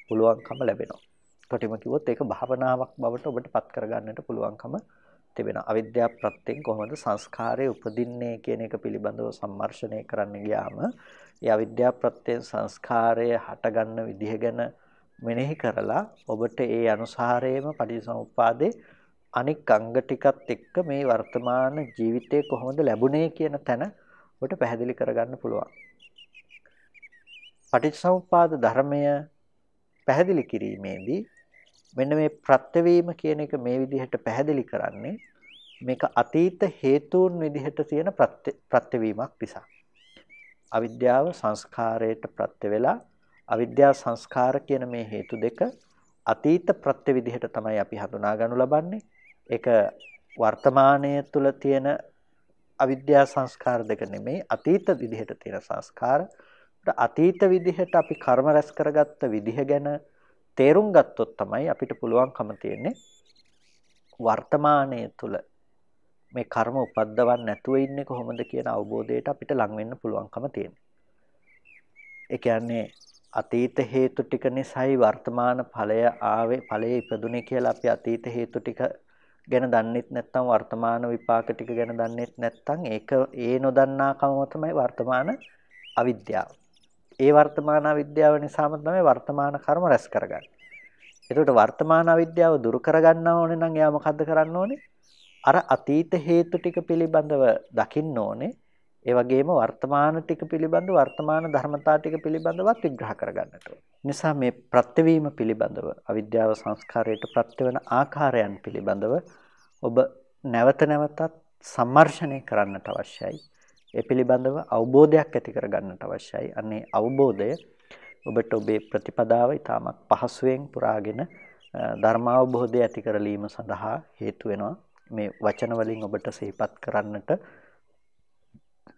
පුළුවන්කම ලැබෙනවා. කොටිම කිව්වොත් ඒක භාවනාවක් බවට ඔබට පත් කරගන්නට පුළුවන්කම තිබෙනවා. අවිද්‍යාව ප්‍රත්‍යයෙන් කොහොමද සංස්කාරය උපදින්නේ කියන එක පිළිබඳව සම්මර්ෂණය කරන්න ගියාම ඒ අවිද්‍යාව ප්‍රත්‍යයෙන් සංස්කාරය හටගන්න විදිහ ගැන මෙනෙහි කරලා ඔබට ඒ අනුසාරයේම පටිච්චසමුප්පාදේ අනික් අංග ටිකත් එක්ක මේ වර්තමාන ජීවිතේ කොහොමද ලැබුණේ කියන තැන ඔබට පැහැදිලි කරගන්න පුළුවන්. පටිච්චසමුප්පාද ධර්මය පැහැදිලි කිරීමේදී මෙන්න මේ ප්‍රත්‍යවීම කියන එක මේ විදිහට පැහැදිලි කරන්නේ මේක අතීත හේතුන් විදිහට තියෙන ප්‍රත්‍යවීමක් නිසා. අවිද්‍යාව සංස්කාරයට ප්‍රත්‍ය වෙලා අවිද්‍යා සංස්කාර කියන මේ හේතු දෙක අතීත ප්‍රත්‍ය විදිහට තමයි අපි හඳුනා ගන්නු ලබන්නේ. ඒක වර්තමානයේ තුල තියෙන අවිද්‍යා සංස්කාර දෙක නෙමෙයි අතීත විදිහට තියෙන සංස්කාර. අතීත විදිහට අපි කර්ම රැස් කරගත්ත විදිහ ගැන තේරුම් ගත්තොත් තමයි අපිට පුළුවන්කම තියෙන්නේ වර්තමානයේ තුල මේ කර්ම උපද්දවන්න නැතුව ඉන්නේ කොහොමද කියන අවබෝධයට අපිට ලං වෙන්න පුළුවන්කම තියෙනවා. ඒ කියන්නේ අතීත හේතු ටික නිසායි වර්තමාන ඵලය ආවේ ඵලයේ ඉපදුනේ කියලා අපි අතීත හේතු ටික ගැන දන්නෙත් නැත්නම් වර්තමාන විපාක ටික ගැන දන්නෙත් නැත්නම් ඒක ඒ නොදන්නාකම තමයි වර්තමාන අවිද්‍යාව. ඒ වර්තමාන අවිද්‍යාව නිසාම තමයි වර්තමාන කර්ම රැස් කරගන්නේ. ඒකට වර්තමාන අවිද්‍යාව දුරු කරගන්න ඕනේ නම් එයා මොකද්ද කරන්න ඕනේ? අර අතීත හේතු ටික පිළිබඳව දකින්න ඕනේ. ඒ වගේම වර්තමාන ටික පිළිබඳව වර්තමාන ධර්මතා ටික පිළිබඳවත් විග්‍රහ කරගන්නට ඕනේ. නිසා මේ ප්‍රත්‍යවීම පිළිබඳව අවිද්‍යාව සංස්කාරයට ප්‍රත්‍ය වෙන ආකාරයන් පිළිබඳව ඔබ නැවත නැවතත් සම්මර්ෂණය කරන්නට අවශ්‍යයි. ඒ පිළිබඳව අවබෝධයක් ඇති කරගන්නට අවශ්‍යයි. අනේ අවබෝධය ඔබට ඔබේ ප්‍රතිපදාව ඉතාමත් පහසුවෙන් පුරාගෙන ධර්මාවබෝධය ඇති කරලීම සඳහා හේතු වෙනවා. මේ වචන වලින් ඔබට සිහිපත් කරන්නට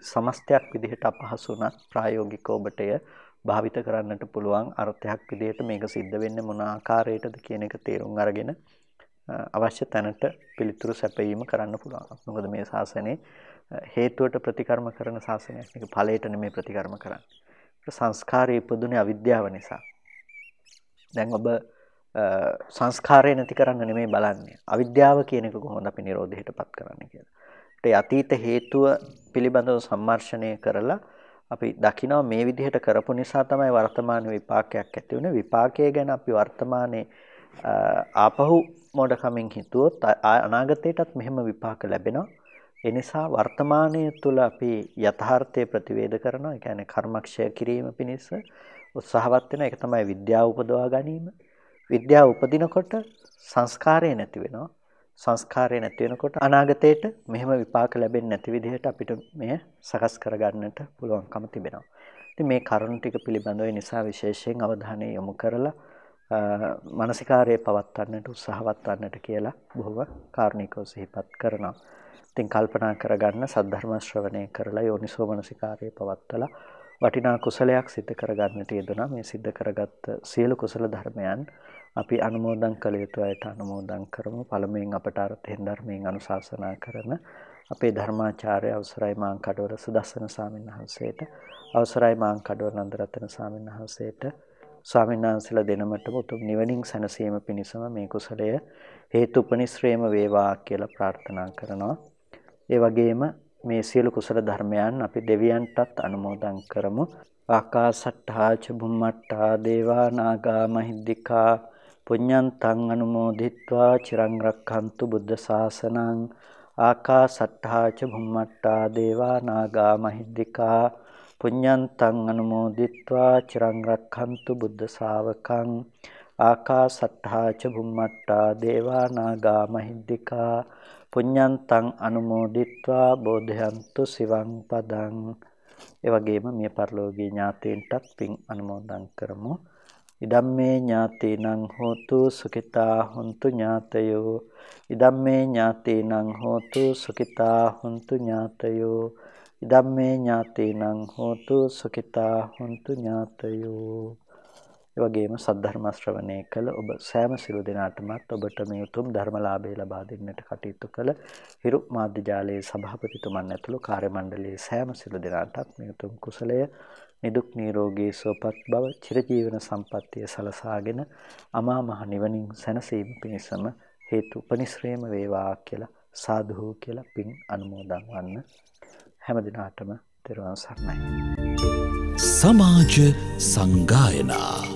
සමස්තයක් විදිහට අපහසු වුණත් ප්‍රායෝගිකව ඔබට එය භාවිත කරන්නට පුළුවන් අර්ථයක් විදිහට මේක සිද්ධ වෙන්නේ මොන ආකාරයකටද කියන එක තේරුම් අරගෙන අවශ්‍ය තැනට පිළිතුරු සැපයීම කරන්න පුළුවන්. මොකද මේ ශාසනයේ හේතුවට ප්‍රතිකර්ම කරන ශාසනයක්. මේක ඵලයට නෙමෙයි ප්‍රතිකර්ම කරන්නේ. සංස්කාරය ඉපදුනේ අවිද්‍යාව නිසා. දැන් ඔබ සංස්කාරය නැති කරන්න නෙමෙයි බලන්නේ. අවිද්‍යාව කියන එක කොහොමද අපි නිරෝධයටපත් කරන්නේ කියලා. ඒ අතීත හේතුව පිළිබඳව සම්මර්ෂණය කරලා අපි දකිනවා මේ විදිහට කරපු නිසා තමයි වර්තමාන විපාකයක් ඇති වුනේ. විපාකය ගැන අපි වර්තමානයේ ආපහු මොඩකමින් හිතුවොත් අනාගතයටත් මෙහෙම විපාක ලැබෙනවා. ඒ නිසා වර්තමානයේ තුල අපි යථාර්ථය ප්‍රතිවේද කරනවා. ඒ කියන්නේ කර්මක්ෂය කිරීම පිණිස උත්සාහවත් වෙන එක තමයි විද්‍යාව උපදවා ගැනීම. විද්‍යාව උපදිනකොට සංස්කාරය නැති වෙනවා. සංස්කාරය නැති වෙනකොට අනාගතයට මෙහෙම විපාක ලැබෙන්නේ නැති විදිහට අපිට මේ සකස් කරගන්නට පුළුවන්කම තිබෙනවා. ඉතින් මේ කරුණු ටික පිළිබඳව නිසා විශේෂයෙන් අවධානය යොමු කරලා මානසිකාර්යය පවත්වන්නට උත්සාහවත් වන්නට කියලා බොහොම කාරුණිකව සිහිපත් කරනවා. ඉතින් කල්පනා කරගන්න සද්ධර්ම ශ්‍රවණය කරලා යෝනිසෝ මානසිකාර්යය පවත්වලා වටිනා කුසලයක් සිද්ධ කරගන්නට යෙදුණා. මේ සිද්ධ කරගත්ත සියලු කුසල ධර්මයන් අපි අනුමෝදන් කළ යුතු අයට අනුමෝදන් කරමු. පළමුවෙන් අපට අර්ථයෙන් ධර්මයෙන් අනුශාසනා කරන අපේ ධර්මාචාර්ය අවසරයි මාංකඩවල සුදස්සන ස්වාමීන් වහන්සේට, අවසරයි මාංකඩවල නන්දරත්න ස්වාමීන් වහන්සේට, ස්වාමීන් වහන්සේලා දෙනමටම උතුම් නිවනින් සැනසීම පිණිසම මේ කුසලය හේතුපනිශ්‍රේම වේවා කියලා ප්‍රාර්ථනා කරනවා. ඒ වගේම මේ සියලු කුසල ධර්මයන් අපි දෙවියන්ටත් අනුමෝදන් කරමු. ආකාසට්ඨා ච බුම්මට්ඨා දේවා නාග මහිද්దికා පුඤ්ඤන්තං අනුමෝදිත්වා චිරං රක්ඛන්තු බුද්ධ ශාසනං. ආකාසට්ඨා ච බුම්මට්ඨා දේවා නාග මහිද්దికා පුඤ්ඤන්තං අනුමෝදිත්වා චිරං රක්ඛන්තු බුද්ධ ශාවකං. ආකාසට්ඨා ච බුම්මට්ඨා දේවා නාග මහිද්దికා පුඤ්ඤන්තං අනුමෝදිත්වා බෝධයන්තු සිවං පදං. ඒ වගේම මිය පරලෝකීය ඥාතීන්ටත් පින් අනුමෝදන් කරමු. ඉදම්මේ ඥාතීනං හෝතු සුඛිතා හොන්තු ඥාතයෝ. ඉදම්මේ ඥාතීනං හෝතු සුඛිතා හොන්තු ඥාතයෝ. ඉදම්මේ ඥාතීනං හෝතු සුඛිතා හොන්තු ඥාතයෝ. ඒ වගේම සද්ධර්ම ශ්‍රවණය කළ ඔබ සෑම සිළු දෙනාටමත් ඔබට මේ උතුම් ධර්මලාභය ලබා දෙන්නට කටයුතු කළ හිරු මාධ්‍ය ජාලයේ සභාපතිතුමන් ඇතුළු කාර්ය මණ්ඩලයේ සෑම සිළු දෙනාටත් මේ උතුම් කුසලය නිදුක් නිරෝගී සුවපත් බව චිරජීවන සම්පන්නිය සලසාගෙන අමා මහ නිවනින් සැනසීම පිණිසම හේතු උපනිශ්‍රේම වේවා කියලා සාදු කියලා පින් අනුමෝදන් වන්න. හැම දිනාටම තෙරුවන් සරණයි.
සමාජ සංගායනා